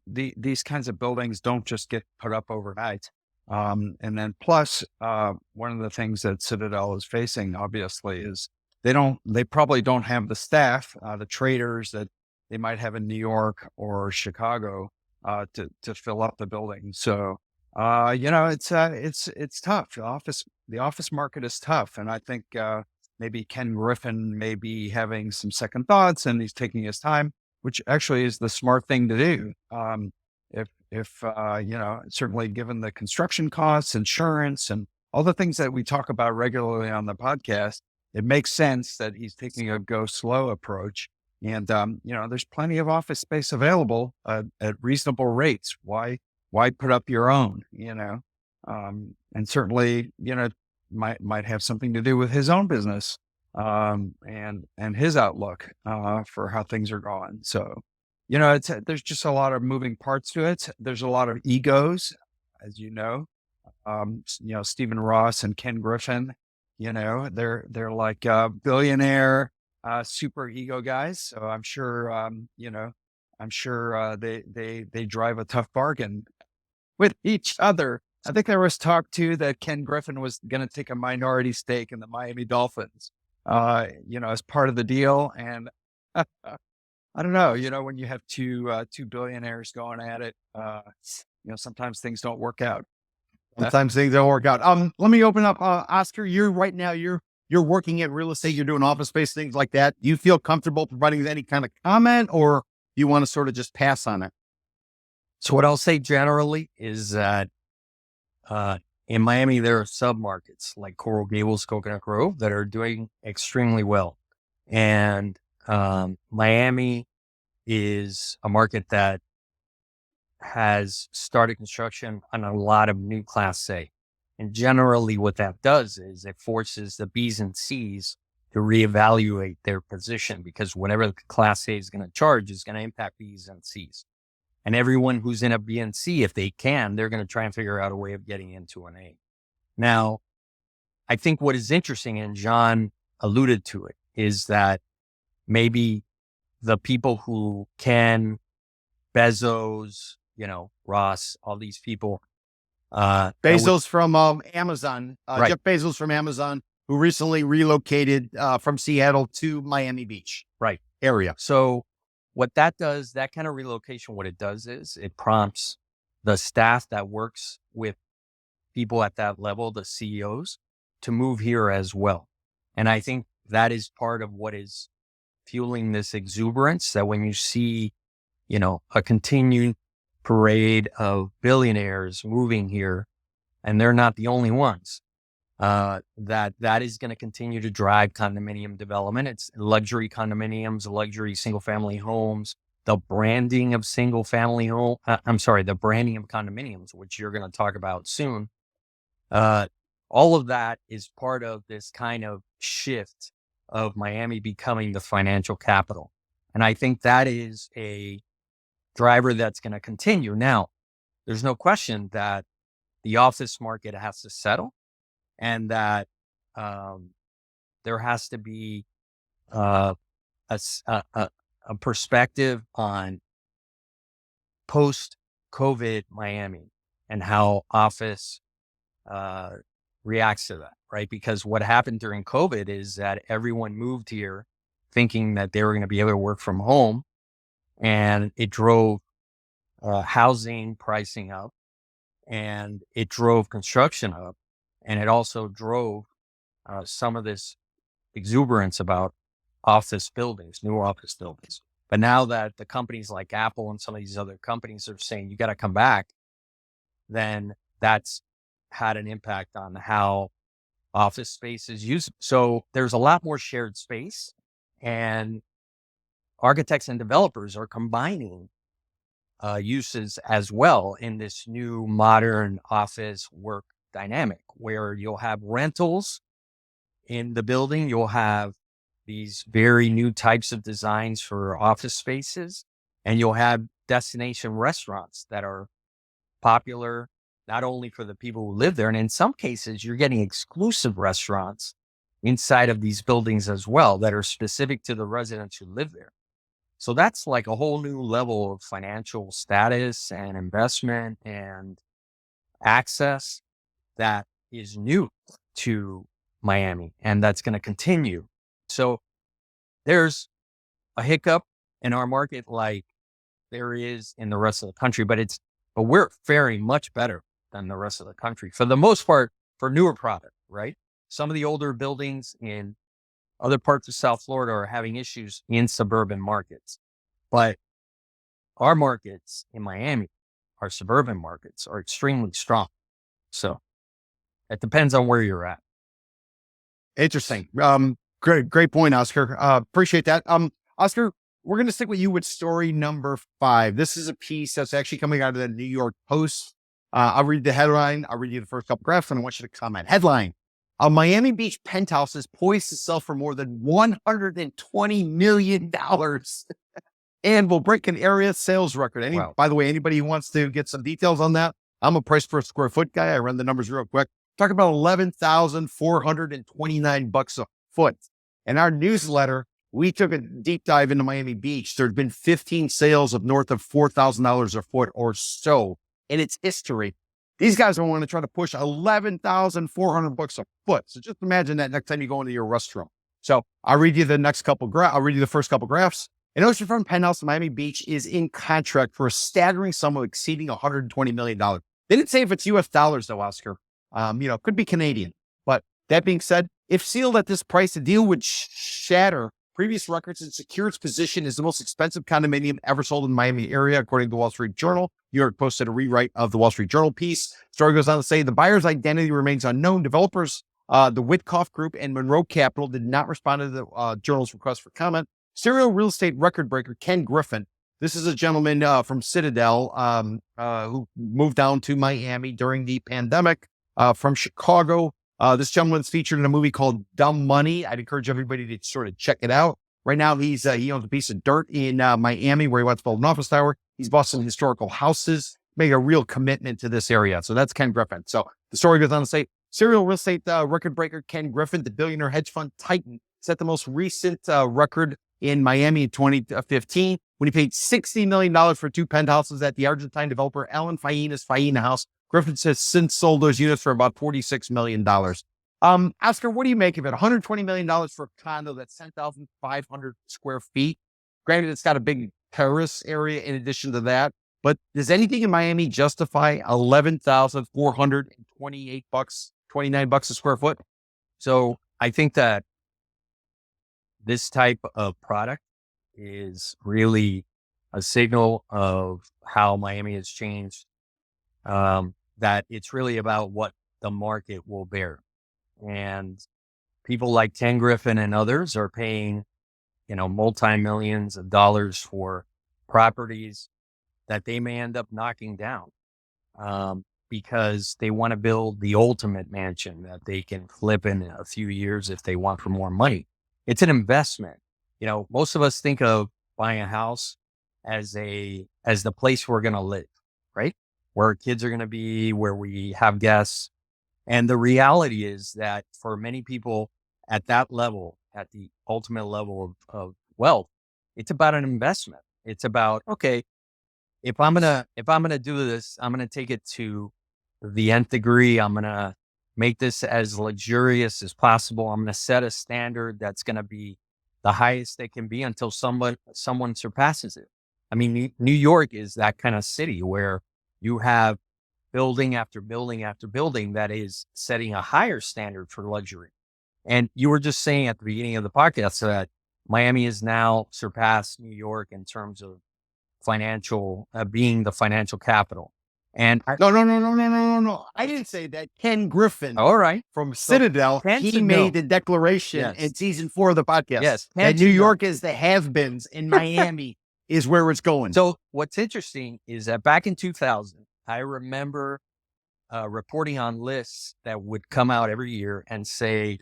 these kinds of buildings don't just get put up overnight. And then plus, one of the things that Citadel is facing, obviously, is they probably don't have the staff, the traders that they might have in New York or Chicago, to fill up the building. So, it's tough. The office market is tough. And I think, maybe Ken Griffin may be having some second thoughts, and he's taking his time, which actually is the smart thing to do. If certainly given the construction costs, insurance, and all the things that we talk about regularly on the podcast, it makes sense that he's taking a go slow approach. And, there's plenty of office space available at reasonable rates. Why put up your own, and certainly, might have something to do with his own business, and his outlook, for how things are going. So, there's just a lot of moving parts to it. There's a lot of egos, as Stephen Ross and Ken Griffin, they're like billionaire, super ego guys. So I'm sure, they drive a tough bargain with each other. I think there was talk too that Ken Griffin was going to take a minority stake in the Miami Dolphins, as part of the deal. And I don't know, when you have two billionaires going at it, sometimes things don't work out. Sometimes things don't work out. Let me open up, Oscar. You're working at real estate. You're doing office space, things like that. Do you feel comfortable providing any kind of comment, or you want to sort of just pass on it? So what I'll say generally is that in Miami, there are submarkets like Coral Gables, Coconut Grove that are doing extremely well. And Miami is a market that has started construction on a lot of new Class A. And generally what that does is it forces the B's and C's to reevaluate their position, because whatever the Class A is going to charge is going to impact B's and C's. And everyone who's in a B and C, if they can, they're going to try and figure out a way of getting into an A. Now, I think what is interesting, and John alluded to it, is that maybe the people who can, Bezos, Ross, all these people. Bezos from Amazon, Right. Jeff Bezos from Amazon, who recently relocated from Seattle to Miami Beach Right. area. So what that does, that kind of relocation, what it does is it prompts the staff that works with people at that level, the CEOs, to move here as well. And I think that is part of what is fueling this exuberance, that when you see, a continued parade of billionaires moving here, and they're not the only ones, that is going to continue to drive condominium development. It's luxury condominiums, luxury single family homes, the branding of single family the branding of condominiums, which you're going to talk about soon. All of that is part of this kind of shift of Miami becoming the financial capital. And I think that is a driver that's going to continue. Now, there's no question that the office market has to settle, and that there has to be a perspective on post-COVID Miami and how office reacts to that, right? Because what happened during COVID is that everyone moved here thinking that they were going to be able to work from home, and it drove housing pricing up, and it drove construction up, and it also drove some of this exuberance about office buildings, new office buildings. But now that the companies like Apple and some of these other companies are saying you got to come back, then that's had an impact on how office space is used. So there's a lot more shared space, and architects and developers are combining uses as well in this new modern office work dynamic, where you'll have rentals in the building. You'll have these very new types of designs for office spaces, and you'll have destination restaurants that are popular not only for the people who live there, and in some cases, you're getting exclusive restaurants inside of these buildings as well that are specific to the residents who live there. So that's like a whole new level of financial status and investment and access that is new to Miami, and that's going to continue. So there's a hiccup in our market like there is in the rest of the country, but we're faring much better than the rest of the country for the most part for newer product, right? Some of the older buildings in other parts of South Florida are having issues in suburban markets, but our markets in Miami, our suburban markets, are extremely strong. So it depends on where you're at. Interesting. Great point, Oscar. Appreciate that. Oscar, we're going to stick with you with story number 5. This is a piece that's actually coming out of the New York Post. I'll read the headline. I'll read you the first couple graphs, and I want you to comment. Headline: a Miami Beach penthouse is poised to sell for more than $120 million and will break an area sales record. Wow. By the way, anybody who wants to get some details on that, I'm a price per square foot guy. I run the numbers real quick. Talking about $11,429 a foot. In our newsletter, we took a deep dive into Miami Beach. There had been 15 sales of north of $4,000 a foot or so in its history. These guys are going to try to push $11,400 a foot. So just imagine that next time you go into your restroom. So I'll read you the first couple graphs. An oceanfront penthouse in Miami Beach is in contract for a staggering sum of exceeding $120 million. They didn't say if it's US dollars though, Oscar. Could be Canadian. But that being said, if sealed at this price, the deal would shatter previous records and secure its position as the most expensive condominium ever sold in the Miami area, according to the Wall Street Journal. New York posted a rewrite of the Wall Street Journal piece. Story goes on to say the buyer's identity remains unknown. Developers, the Witkoff Group and Monroe Capital, did not respond to the Journal's request for comment. Serial real estate record breaker Ken Griffin. This is a gentleman from Citadel who moved down to Miami during the pandemic from Chicago. This gentleman's featured in a movie called Dumb Money. I'd encourage everybody to sort of check it out. Right now, he owns a piece of dirt in Miami where he wants to build an office tower. He's bought some historical houses, make a real commitment to this area. So that's Ken Griffin. So the story goes on to say, serial real estate record breaker Ken Griffin, the billionaire hedge fund titan, set the most recent record in Miami in 2015 when he paid $60 million for 2 penthouses at the Argentine developer Alan Faina's Faina House. Griffin has since sold those units for about $46 million. Oscar, what do you make of it? $120 million for a condo that's 10,500 square feet. Granted, it's got a big terrace area in addition to that, but does anything in Miami justify $11,428, $29 a square foot? So I think that this type of product is really a signal of how Miami has changed, that it's really about what the market will bear. And people like Ken Griffin and others are paying, multi-millions of dollars for properties that they may end up knocking down, because they want to build the ultimate mansion that they can flip in a few years if they want for more money. It's an investment. Most of us think of buying a house as the place we're going to live, right? Where our kids are going to be, where we have guests. And the reality is that for many people at that level, at the ultimate level of wealth, it's about an investment. It's about, okay, if I'm going to do this, I'm going to take it to the nth degree. I'm going to make this as luxurious as possible. I'm going to set a standard that's going to be the highest it can be until someone surpasses it. I mean, New York is that kind of city where you have building after building after building that is setting a higher standard for luxury. And you were just saying at the beginning of the podcast that Miami has now surpassed New York in terms of being the financial capital. And No. I didn't say that. Ken Griffin. All right. From Citadel, he made the declaration in season 4 of the podcast. Yes. That New York is the have-beens and Miami is where it's going. So what's interesting is that back in 2000, I remember reporting on lists that would come out every year and say,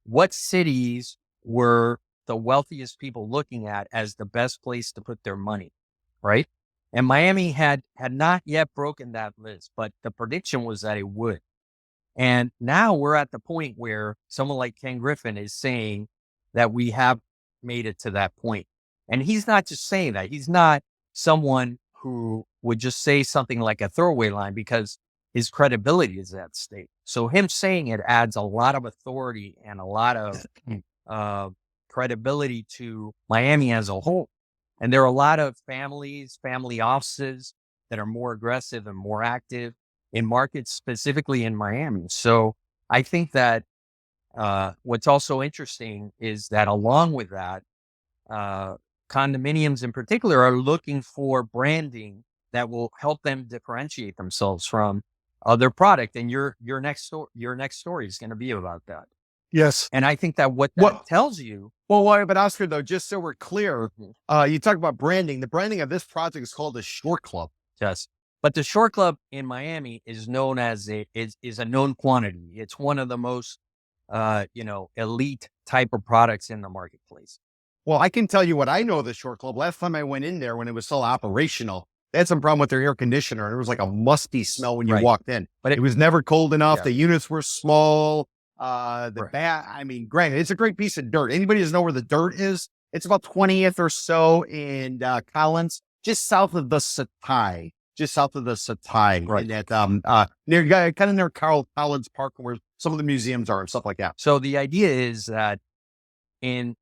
what cities were the wealthiest people looking at as the best place to put their money, right? And Miami had not yet broken that list, but the prediction was that it would. And now we're at the point where someone like Ken Griffin is saying that we have made it to that point. And he's not just saying that. He's not someone who would just say something like a throwaway line because his credibility is at stake. So him saying it adds a lot of authority and a lot of credibility to Miami as a whole. And there are a lot of family offices that are more aggressive and more active in markets, specifically in Miami. So I think that what's also interesting is that along with that, condominiums in particular are looking for branding that will help them differentiate themselves from other product. And your next story is going to be about that. Yes. And I think that what tells you. Well, why? But Oscar, though, just so we're clear, you talk about branding. The branding of this project is called the Short Club. Yes. But the Short Club in Miami is known as is a known quantity. It's one of the most, elite type of products in the marketplace. Well, I can tell you what I know of the Short Club. Last time I went in there when it was still operational, they had some problem with their air conditioner. And it was like a musty smell when you walked in. But it was never cold enough. Yeah. The units were small. Granted, it's a great piece of dirt. Anybody doesn't know where the dirt is? It's about 20th or so in Collins, just south of the Satai. Right. And that, near Carl Collins Park, where some of the museums are and stuff like that. So the idea is that in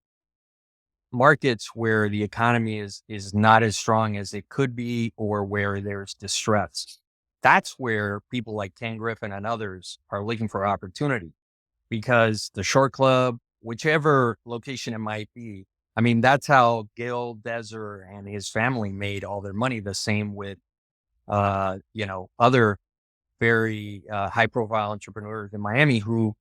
markets where the economy is not as strong as it could be, or where there's distress, that's where people like Ken Griffin and others are looking for opportunity. Because the Short Club, whichever location it might be, I mean, that's how Gil Deser and his family made all their money. The same with, other very high-profile entrepreneurs in Miami who.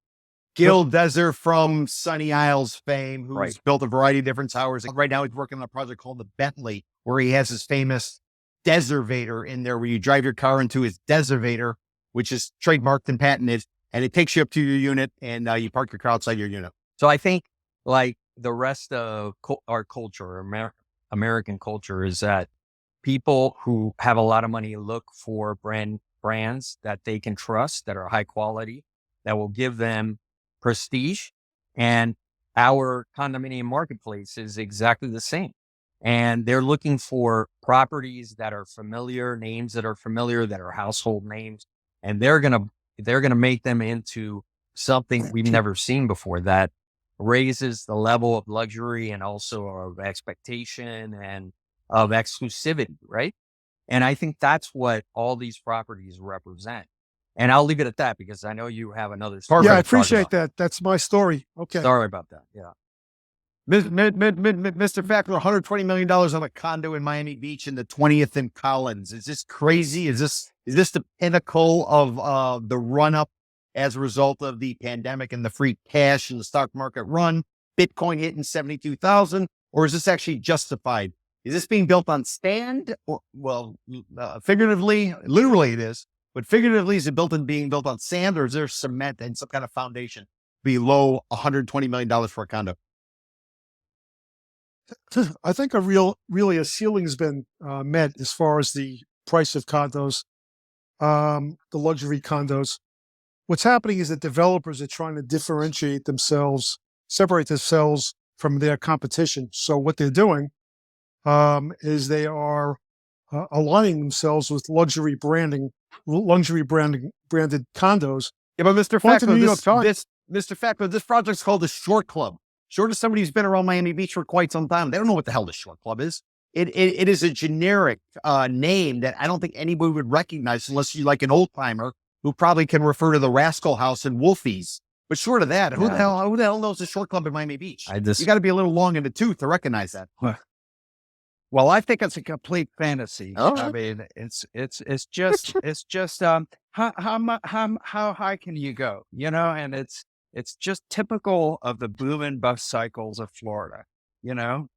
Gil Deser from Sunny Isles fame, who's built a variety of different towers. Right now, he's working on a project called the Bentley, where he has his famous Deservator in there, where you drive your car into his Deservator, which is trademarked and patented. And it takes you up to your unit and you park your car outside your unit. So I think like the rest of our culture, American culture, is that people who have a lot of money look for brands that they can trust, that are high quality, that will give them prestige. And our condominium marketplace is exactly the same. And they're looking for properties that are familiar, names that are familiar, that are household names. And they're going to make them into something we've never seen before, that raises the level of luxury and also of expectation and of exclusivity, right? And I think that's what all these properties represent. And I'll leave it at that because I know you have another story. Yeah, I to talk appreciate about. that. That's my story. Okay. Sorry about that. Yeah. Mr. Fackler, $120 million on a condo in Miami Beach in the 20th and Collins. Is this crazy? Is this the pinnacle of the run up as a result of the pandemic and the free cash and the stock market run? Bitcoin hitting 72,000, or is this actually justified? Is this being built on sand? Or, well, figuratively, literally it is, but figuratively, is it being built on sand, or is there cement and some kind of foundation below $120 million for a condo? I think really a ceiling has been met as far as the price of condos, the luxury condos. What's happening is that developers are trying to differentiate themselves, separate themselves from their competition. So what they're doing is they are aligning themselves with luxury branded condos. Yeah, but Mr. Point to the New York Fackler, Times. Mr. Fackler, this project's called the Short Club. Short is somebody who's been around Miami Beach for quite some time. They don't know what the hell the Short Club is. It is a generic name that I don't think anybody would recognize unless you're like an old timer who probably can refer to the Rascal House and Wolfies. But short of that, who the hell knows the Short Club in Miami Beach? You got to be a little long in the tooth to recognize that. Well, I think it's a complete fantasy. Oh. I mean, it's just how high can you go? You know, and it's just typical of the boom and bust cycles of Florida. You know,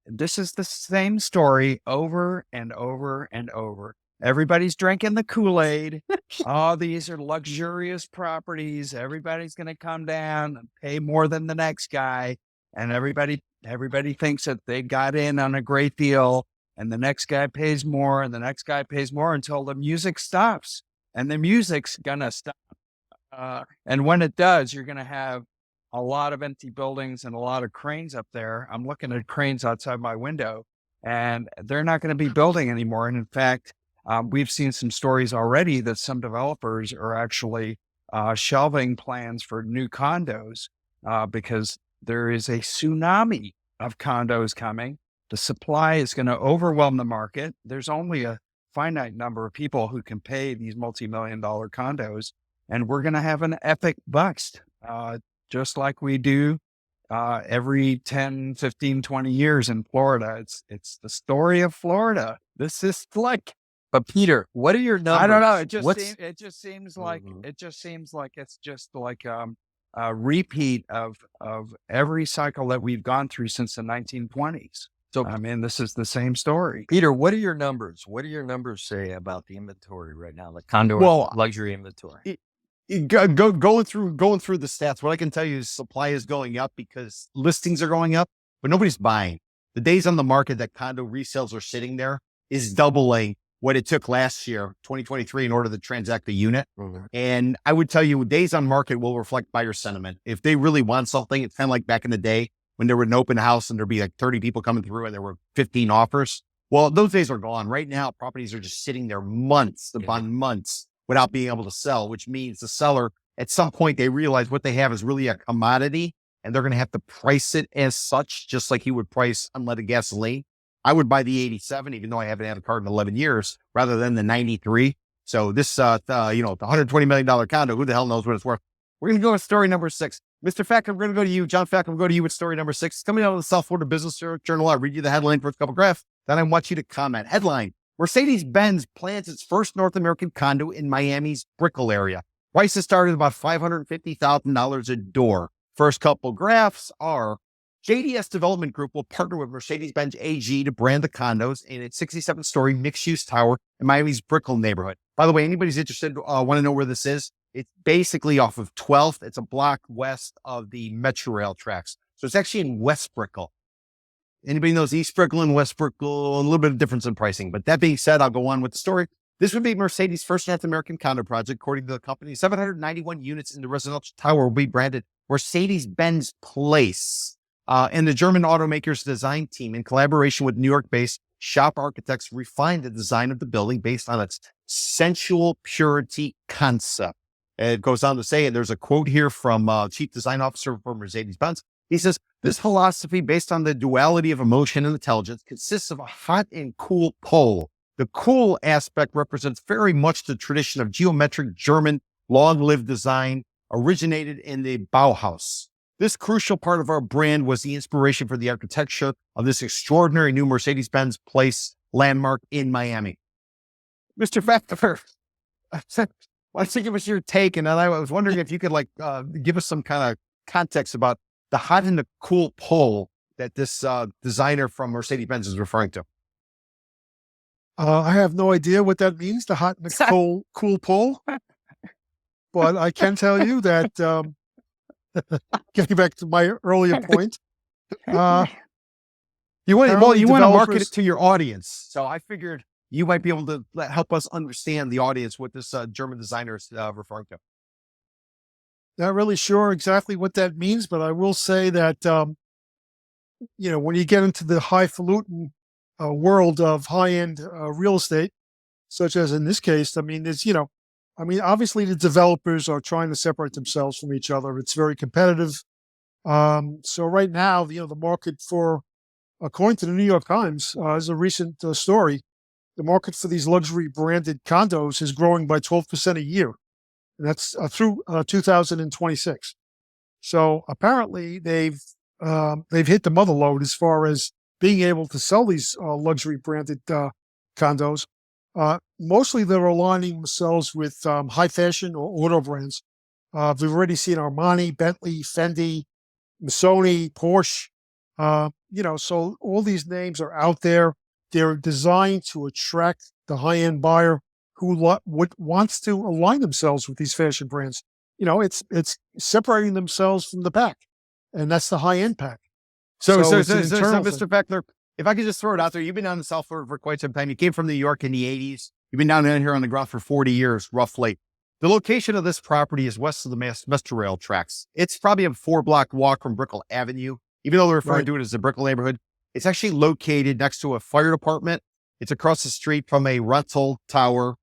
this is the same story over and over and over. Everybody's drinking the Kool-Aid. Oh, these are luxurious properties. Everybody's going to come down and pay more than the next guy. And everybody thinks that they got in on a great deal, and the next guy pays more, and the next guy pays more until the music stops. And the music's going to stop. And when it does, you're going to have a lot of empty buildings and a lot of cranes up there. I'm looking at cranes outside my window, and they're not going to be building anymore. And in fact, we've seen some stories already that some developers are actually shelving plans for new condos because there is a tsunami of condos coming. The supply is going to overwhelm the market. There's only a finite number of people who can pay these multi-million-dollar condos, and we're going to have an epic bust, just like we do every 10, 15, 20 years in Florida. It's the story of Florida. This is like, But Peter, what are your numbers? I don't know. It just seems like it's just like a repeat of every cycle that we've gone through since the 1920s. So, I mean, this is the same story. Peter, what are your numbers? What do your numbers say about the inventory right now, the condo luxury inventory? Going through the stats, what I can tell you is supply is going up because listings are going up, but nobody's buying. The days on the market that condo resales are sitting there is doubling what it took last year, 2023, in order to transact a unit. Mm-hmm. And I would tell you, days on market will reflect buyer sentiment. If they really want something, it's kind of like back in the day when there were an open house and there'd be like 30 people coming through and there were 15 offers. Well, those days are gone. Right now, properties are just sitting there months upon months without being able to sell, which means the seller, at some point, they realize what they have is really a commodity and they're going to have to price it as such, just like you would price unleaded gasoline. I would buy the 87, even though I haven't had a car in 11 years, rather than the 93. So this, the $120 million condo, who the hell knows what it's worth? We're going to go with story number 6. Mr. Fackler, we're going to go to you. John Fackler, we'll go to you with story number 6. It's coming out of the South Florida Business Journal. I'll read you the headline for a couple graphs. Then I want you to comment. Headline: Mercedes-Benz plans its first North American condo in Miami's Brickell area. Prices started at about $550,000 a door. First couple graphs are: JDS Development Group will partner with Mercedes-Benz AG to brand the condos in its 67-story mixed-use tower in Miami's Brickell neighborhood. By the way, anybody's interested, want to know where this is? It's basically off of 12th. It's a block west of the Metro Rail tracks. So So it's actually in West Brickell. Anybody knows East Brickell and West Brickell, a little bit of difference in pricing. But that being said, I'll go on with the story. This would be Mercedes' first North American condo project. According to the company, 791 units in the residential tower will be branded Mercedes-Benz Place. And the German automaker's design team, in collaboration with New York-based shop architects, refined the design of the building based on its sensual purity concept. It goes on to say, and there's a quote here from Chief Design Officer for Mercedes-Benz. He says, this philosophy based on the duality of emotion and intelligence consists of a hot and cool pole. The cool aspect represents very much the tradition of geometric German long-lived design originated in the Bauhaus. This crucial part of our brand was the inspiration for the architecture of this extraordinary new Mercedes-Benz Place landmark in Miami. Mr. Factor, why don't you give us your take? And I was wondering if you could give us some kind of context about the hot and the cool pole that this designer from Mercedes-Benz is referring to. I have no idea what that means, the hot and the cool pole. But I can tell you that, getting back to my earlier point, you want to market it to your audience. So I figured you might be able to help us understand the audience what this German designer is referring to. Not really sure exactly what that means, but I will say that, when you get into the highfalutin world of high-end real estate, such as in this case, I mean, obviously the developers are trying to separate themselves from each other. It's very competitive. So right now, the market for, according to the New York Times, is a recent story, the market for these luxury branded condos is growing by 12% a year. And that's through 2026. So apparently they've hit the mother lode as far as being able to sell these luxury branded condos. Mostly they're aligning themselves with high fashion or auto brands. We've already seen Armani, Bentley, Fendi, Missoni, Porsche. So all these names are out there. They're designed to attract the high-end buyer who wants to align themselves with these fashion brands. It's separating themselves from the pack, and that's the high-end pack. So Mr. Beckler, if I could just throw it out there, you've been down in South Florida for quite some time. You came from New York in the 80s. You've been down here on the ground for 40 years, roughly. The location of this property is west of the Metro Rail tracks. It's probably a 4-block walk from Brickell Avenue, even though they're referring to it as the Brickell neighborhood. It's actually located next to a fire department. It's across the street from a rental tower.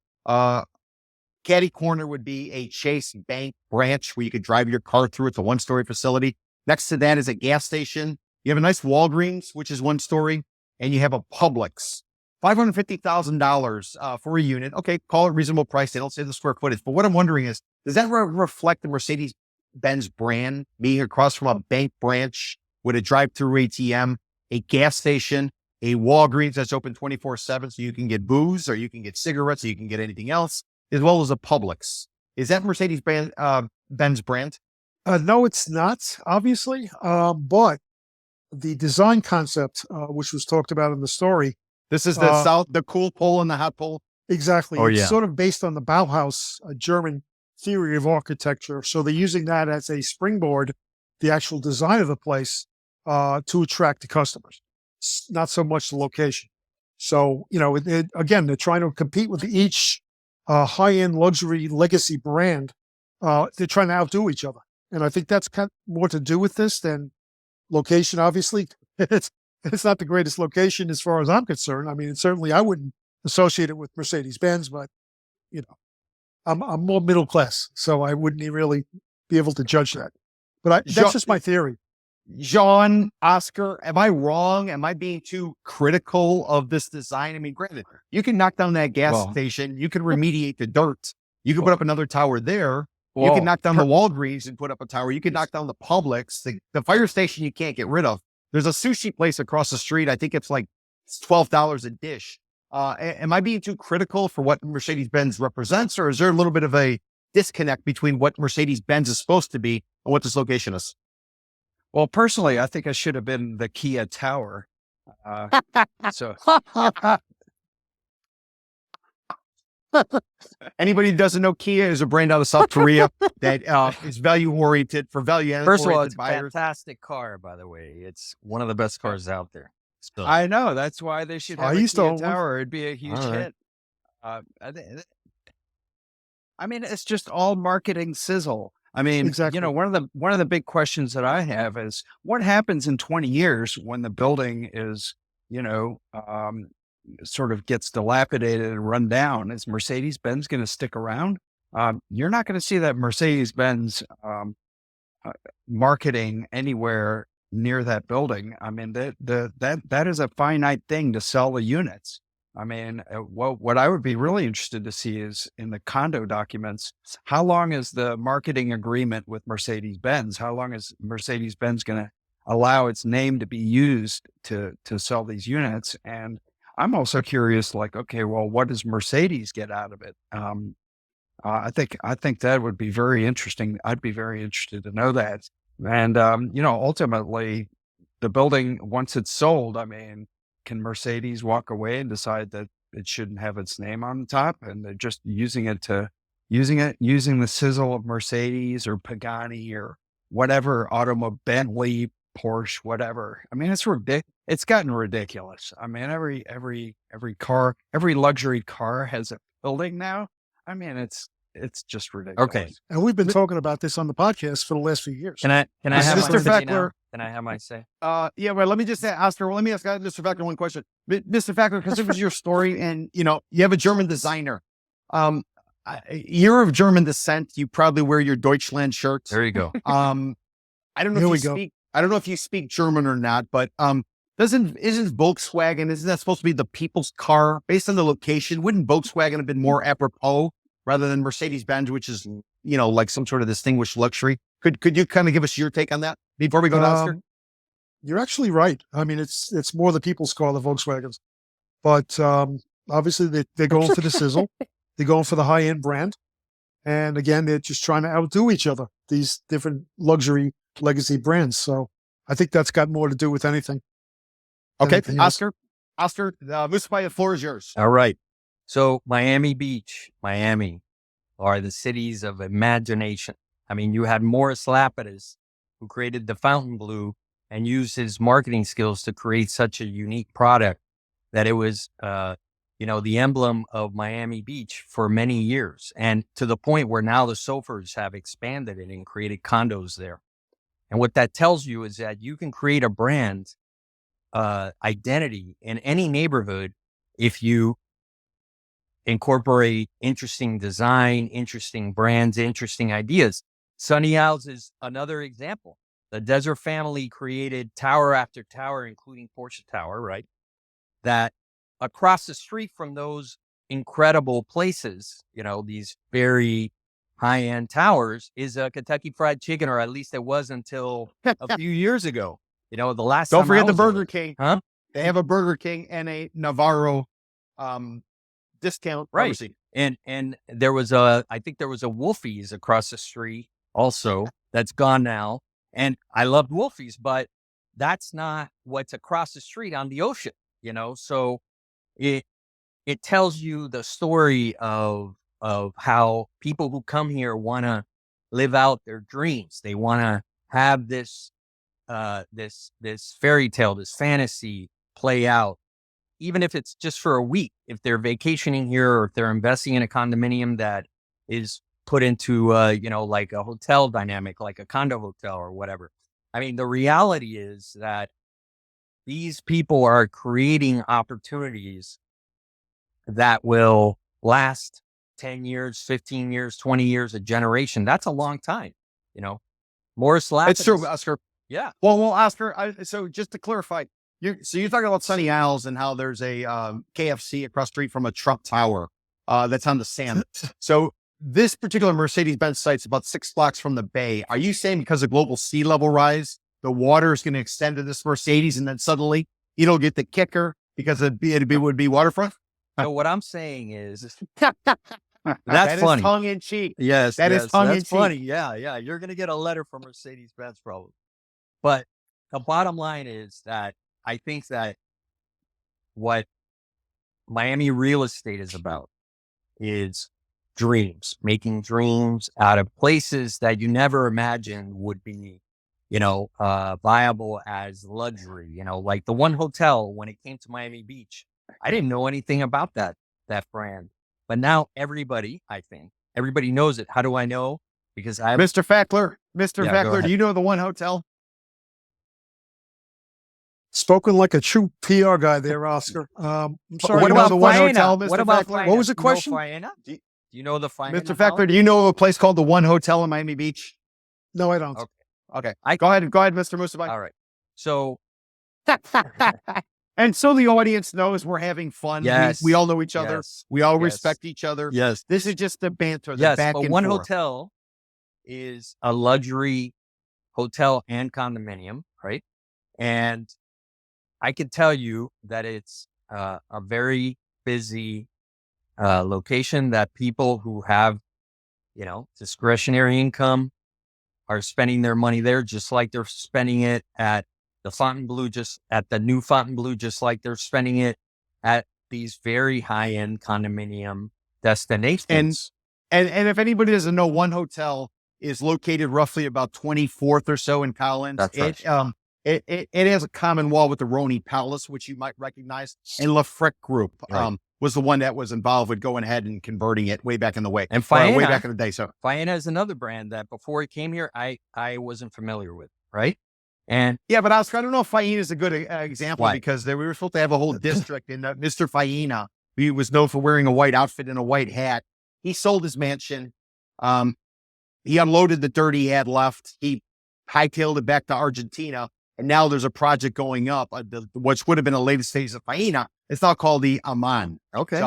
Caddy corner would be a Chase Bank branch where you could drive your car through. It's a 1-story facility. Next to that is a gas station. You have a nice Walgreens, which is 1 story, and you have a Publix. $550,000 for a unit. Okay, call it reasonable price. They don't say the square footage. But what I'm wondering is, does that reflect the Mercedes-Benz brand being across from a bank branch with a drive-through ATM, a gas station, a Walgreens that's open 24/7 so you can get booze or you can get cigarettes or you can get anything else, as well as a Publix? Is that Mercedes-Benz brand? No, it's not, obviously. But the design concept, which was talked about in the story. This is the cool pole and the hot pole? Exactly. It's sort of based on the Bauhaus, German theory of architecture. So they're using that as a springboard, the actual design of the place, to attract the customers, not so much the location. So, again, they're trying to compete with each high-end luxury legacy brand. They're trying to outdo each other. And I think that's kind of more to do with this than location, obviously. It's not the greatest location as far as I'm concerned. I mean, certainly I wouldn't associate it with Mercedes-Benz, but, I'm more middle class, so I wouldn't really be able to judge that. But that's just my theory. John, Oscar, am I wrong? Am I being too critical of this design? I mean, granted, you can knock down that gas station. You can remediate the dirt. You can put up another tower there. You can knock down the Walgreens and put up a tower. You can knock down the Publix. The fire station you can't get rid of. There's a sushi place across the street. I think it's like $12 a dish. Am I being too critical for what Mercedes-Benz represents, or is there a little bit of a disconnect between what Mercedes-Benz is supposed to be and what this location is? Well, personally, I think I should have been the Kia Tower. So Anybody who doesn't know, Kia is a brand out of South Korea that is value oriented for value. First of all, it's oriented a buyers. fantastic car, by the way. It's one of the best cars out there. So, I know. That's why they should have I a used to Kia own one. Tower. It'd be a huge All right. hit. I mean, it's just all marketing sizzle. I mean, Exactly. one of the big questions that I have is what happens in 20 years when the building is, sort of gets dilapidated and run down? Is Mercedes-Benz going to stick around? You're not going to see that Mercedes-Benz marketing anywhere near that building. I mean, that is a finite thing to sell the units. I mean, what I would be really interested to see is in the condo documents, how long is the marketing agreement with Mercedes-Benz? How long is Mercedes-Benz going to allow its name to be used to sell these units? And I'm also curious, like, okay, well, what does Mercedes get out of it? I think that would be very interesting. I'd be very interested to know that. And, ultimately the building, once it's sold, I mean, can Mercedes walk away and decide that it shouldn't have its name on the top and they're just using using the sizzle of Mercedes or Pagani or whatever automobile, Bentley, Porsche, whatever. I mean, it's gotten ridiculous. I mean, every luxury car has a building now. I mean, it's just ridiculous. okay. And we've been talking about this on the podcast for the last few years. Can I have Mr. my say Fackler. now? Can I have my say? Yeah, well, let me just say, Oscar, let me ask Mr. Fackler one question. Mr. Fackler, because it was your story and, you have a German designer. You're of German descent. You probably wear your Deutschland shirts. There you go. I don't know Here if we you go. speak, I don't know if you speak German or not, but, isn't Volkswagen, isn't that supposed to be the people's car based on the location? Wouldn't Volkswagen have been more apropos rather than Mercedes-Benz, which is, like some sort of distinguished luxury? Could you kind of give us your take on that before we go to Oscar? You're actually right. I mean, it's more the people's car, the Volkswagens, but obviously they're going for the sizzle. They're going for the high end brand, and again, they're just trying to outdo each other. These different luxury legacy brands. So I think that's got more to do with anything. Okay, Anything else? Oscar, Musibay, the floor is yours. All right. So Miami Beach, Miami are the cities of imagination. I mean, you had Morris Lapidus, who created the Fountain Blue and used his marketing skills to create such a unique product that it was, the emblem of Miami Beach for many years. And to the point where now the Sofers have expanded it and created condos there. And what that tells you is that you can create a brand identity in any neighborhood if you incorporate interesting design, interesting brands, interesting ideas. Sunny Isles is another example. The Desert family created tower after tower, including Porsche Tower, right? That across the street from those incredible places, these very high-end towers, is a Kentucky Fried Chicken, or at least it was until a few years ago. The last Don't time forget I the was Burger over- King. Huh? They have a Burger King and a Navarro discount. Right. pharmacy. And there was I think there was a Wolfie's across the street also that's gone now. And I loved Wolfie's, but that's not what's across the street on the ocean, So it tells you the story of how people who come here want to live out their dreams. They want to have this fairy tale, this fantasy play out, even if it's just for a week, if they're vacationing here or if they're investing in a condominium that is put into, like a hotel dynamic, like a condo hotel or whatever. I mean, the reality is that these people are creating opportunities that will last 10 years, 15 years, 20 years, a generation. That's a long time, Morris Lapidus. It's true, Oscar. Yeah. Well, Oscar, so just to clarify, you're talking about Sunny Isles and how there's a KFC across the street from a Trump Tower that's on the sand. So this particular Mercedes-Benz site's about 6 blocks from the bay. Are you saying because of global sea level rise, the water is going to extend to this Mercedes and then suddenly it'll get the kicker because it would be waterfront? So what I'm saying is That that's is funny. tongue in cheek. Yes, That is tongue in that's funny. cheek. Yeah. You're going to get a letter from Mercedes-Benz probably. But the bottom line is that I think that what Miami real estate is about is dreams, making dreams out of places that you never imagined would be, viable as luxury, like the one hotel when it came to Miami Beach. I didn't know anything about that brand, but now everybody knows it. How do I know? Because Mr. Fackler, Yeah, go ahead. do you know the one hotel? Spoken like a true PR guy there, Oscar. I'm sorry. What you know about the one Faena? hotel, Mr. What about Fackler? Faena? What was the Do you know question? Faena? Do you know the Faena? Mr. Fackler, do you know of a place called the One Hotel in Miami Beach? No, I don't. Okay. Go ahead, Mr. Musibay. All right. So And so the audience knows we're having fun. Yes. We all know each other. Yes. We all Yes. respect each other. yes, This is just the banter, the yes, back but and one forth. hotel is a luxury hotel and condominium, right? And I can tell you that it's a very busy location that people who have, discretionary income are spending their money there, just like they're spending it at the Fontainebleau, just like they're spending it at these very high-end condominium destinations. And if anybody doesn't know, One Hotel is located roughly about 24th or so in Collins. That's right. It has a common wall with the Roni Palace, which you might recognize. And La Frick Group Right. was the one that was involved with going ahead and converting it way back in the way. And way Faena- back in the day. So Faena is another brand that before it came here, I wasn't familiar with, right? And yeah, but Oscar, I don't know if Faena is a good example Why? because we were supposed to have a whole district in Mr. Faena. He was known for wearing a white outfit and a white hat. He sold his mansion. He unloaded the dirt he had left. He hightailed it back to Argentina. And now there's a project going up, which would have been the latest phase of Faena. It's now called the Aman. okay.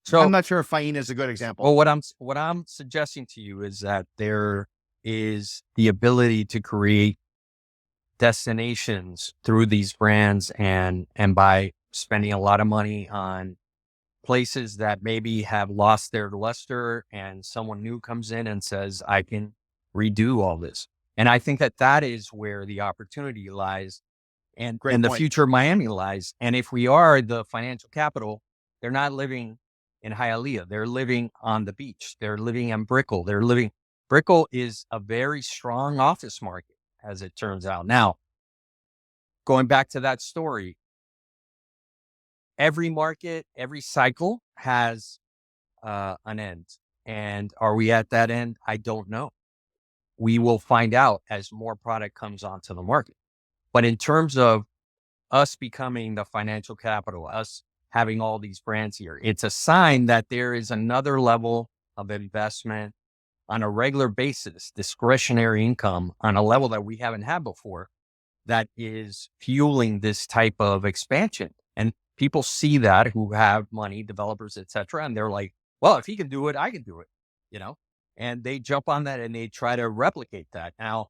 So I'm not sure if Faena is a good example. Well, what I'm suggesting to you is that there is the ability to create destinations through these brands and by spending a lot of money on places that maybe have lost their luster and someone new comes in and says, I can redo all this. And I think that is where the opportunity lies and Great the point. future of Miami lies. And if we are the financial capital, they're not living in Hialeah. They're living on the beach. They're living in Brickell. Brickell is a very strong office market, as it turns out. Now, going back to that story, every market, every cycle has an end. And are we at that end? I don't know. We will find out as more product comes onto the market. But in terms of us becoming the financial capital, us having all these brands here, it's a sign that there is another level of investment on a regular basis, discretionary income on a level that we haven't had before that is fueling this type of expansion. And people see that who have money, developers, et cetera, and they're like, well, if he can do it, I can do it, and they jump on that and they try to replicate that. Now,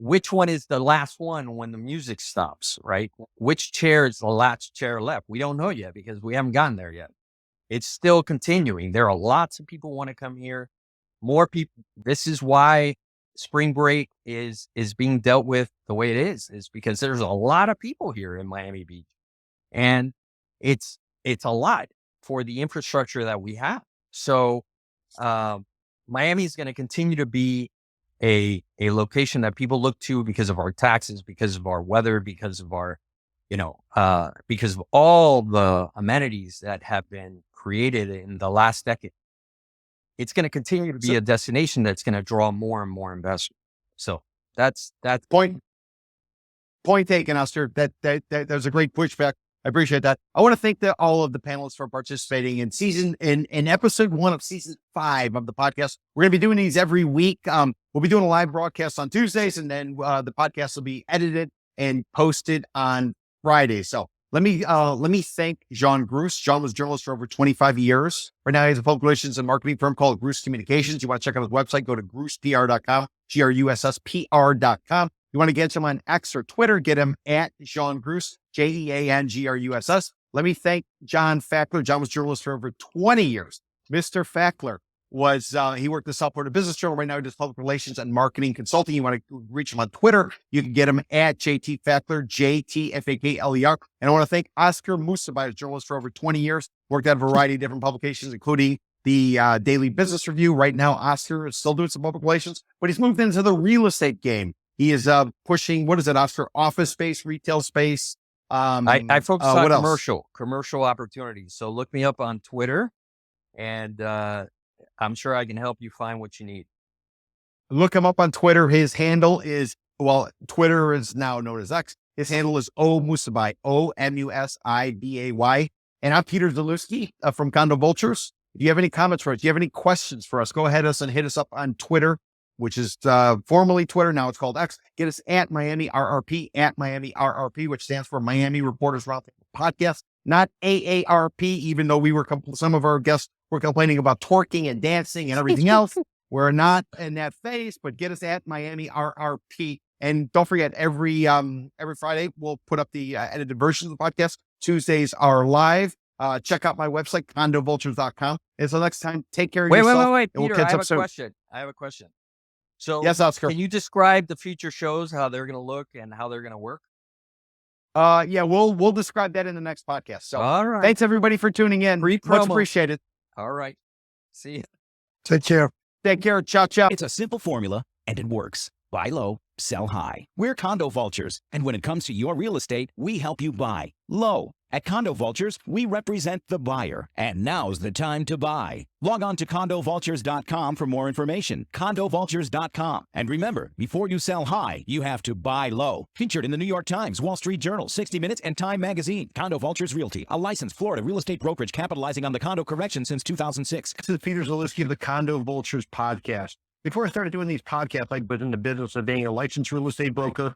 which one is the last one when the music stops, right? Which chair is the last chair left? We don't know yet because we haven't gotten there yet. It's still continuing. There are lots of people who want to come here. More people. This is why spring break is being dealt with the way it is because there's a lot of people here in Miami Beach. And it's a lot for the infrastructure that we have. So Miami is going to continue to be a location that people look to because of our taxes, because of our weather, because of our, because of all the amenities that have been created in the last decade. It's going to continue to be a destination that's going to draw more and more investment. So that's Point taken, Oscar. That was a great pushback. I appreciate that. I want to thank all of the panelists for participating in episode 1 of season 5 of the podcast. We're going to be doing these every week. We'll be doing a live broadcast on Tuesdays, and then the podcast will be edited and posted on Fridays. So let me thank Jean Gruss. Jean was a journalist for over 25 years. Right now, he has a public relations and marketing firm called Gruss Communications. You want to check out his website, go to GrussPR.com, GRUSSPR.com. You want to get him on X or Twitter, get him at Jean Gruss, JeanGruss. Let me thank John Fackler. John was a journalist for over 20 years. Mr. Fackler was, he worked at the South Florida Business Journal. Right now he does public relations and marketing consulting. You want to reach him on Twitter. You can get him at JT Fackler, JTFAKLER. And I want to thank Oscar Musibay, a journalist for over 20 years, worked at a variety of different publications, including the Daily Business Review. Right now, Oscar is still doing some public relations, but he's moved into the real estate game. He is pushing, what is it, Oscar? Office space, retail space. I focus on what else? commercial opportunities. So look me up on Twitter, and I'm sure I can help you find what you need. Look him up on Twitter. His handle is, well, Twitter is now known as X. His handle is O Musibay, OMUSIBAY. And I'm Peter Zalewski from Condo Vultures. If you have any comments for us, do you have any questions for us, go ahead and hit us up on Twitter, which is formerly Twitter. Now it's called X. Get us at Miami RRP, which stands for Miami Reporters Roundtable Podcast, not AARP, even though some of our guests were complaining about twerking and dancing and everything else. We're not in that phase, but get us at Miami RRP. And don't forget, every Friday, we'll put up the edited versions of the podcast. Tuesdays are live. Check out my website, condovultures.com. Until next time, take care of yourself. Wait. And we'll Peter, catch up soon. I have a question. So yes, Oscar. Can you describe the future shows, how they're going to look and how they're going to work? Yeah, we'll describe that in the next podcast. So all right. Thanks everybody for tuning in. Much appreciated. All right. See you. Take care. Take care. Ciao, ciao. It's a simple formula and it works. Buy low, sell high. We're Condo Vultures, and when it comes to your real estate, we help you buy low. At Condo Vultures, we represent the buyer, and now's the time to buy. Log on to condovultures.com for more information. Condovultures.com. And remember, before you sell high, you have to buy low. Featured in the New York Times, Wall Street Journal, 60 Minutes, and Time Magazine. Condo Vultures Realty, a licensed Florida real estate brokerage capitalizing on the condo correction since 2006. This is Peter Zalewski of the Condo Vultures Podcast. Before I started doing these podcasts, I've been in the business of being a licensed real estate broker,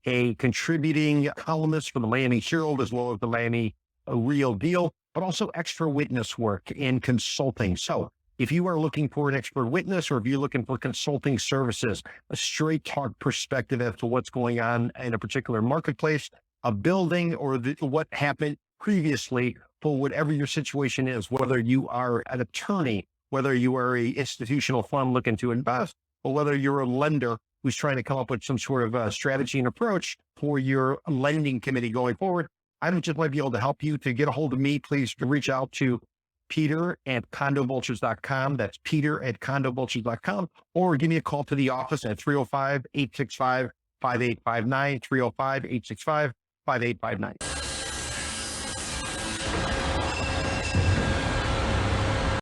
a contributing columnist for the Miami Herald, as well as the Miami Real Deal, but also extra witness work in consulting. So if you are looking for an expert witness, or if you're looking for consulting services, a straight talk perspective as to what's going on in a particular marketplace, a building, or what happened previously, for whatever your situation is, whether you are an attorney, whether you are a institutional fund looking to invest, or whether you're a lender who's trying to come up with some sort of strategy and approach for your lending committee going forward, I just might be able to help you. To get a hold of me, please reach out to peter@condovultures.com. That's peter@condovultures.com, or give me a call to the office at 305-865-5859, 305-865-5859.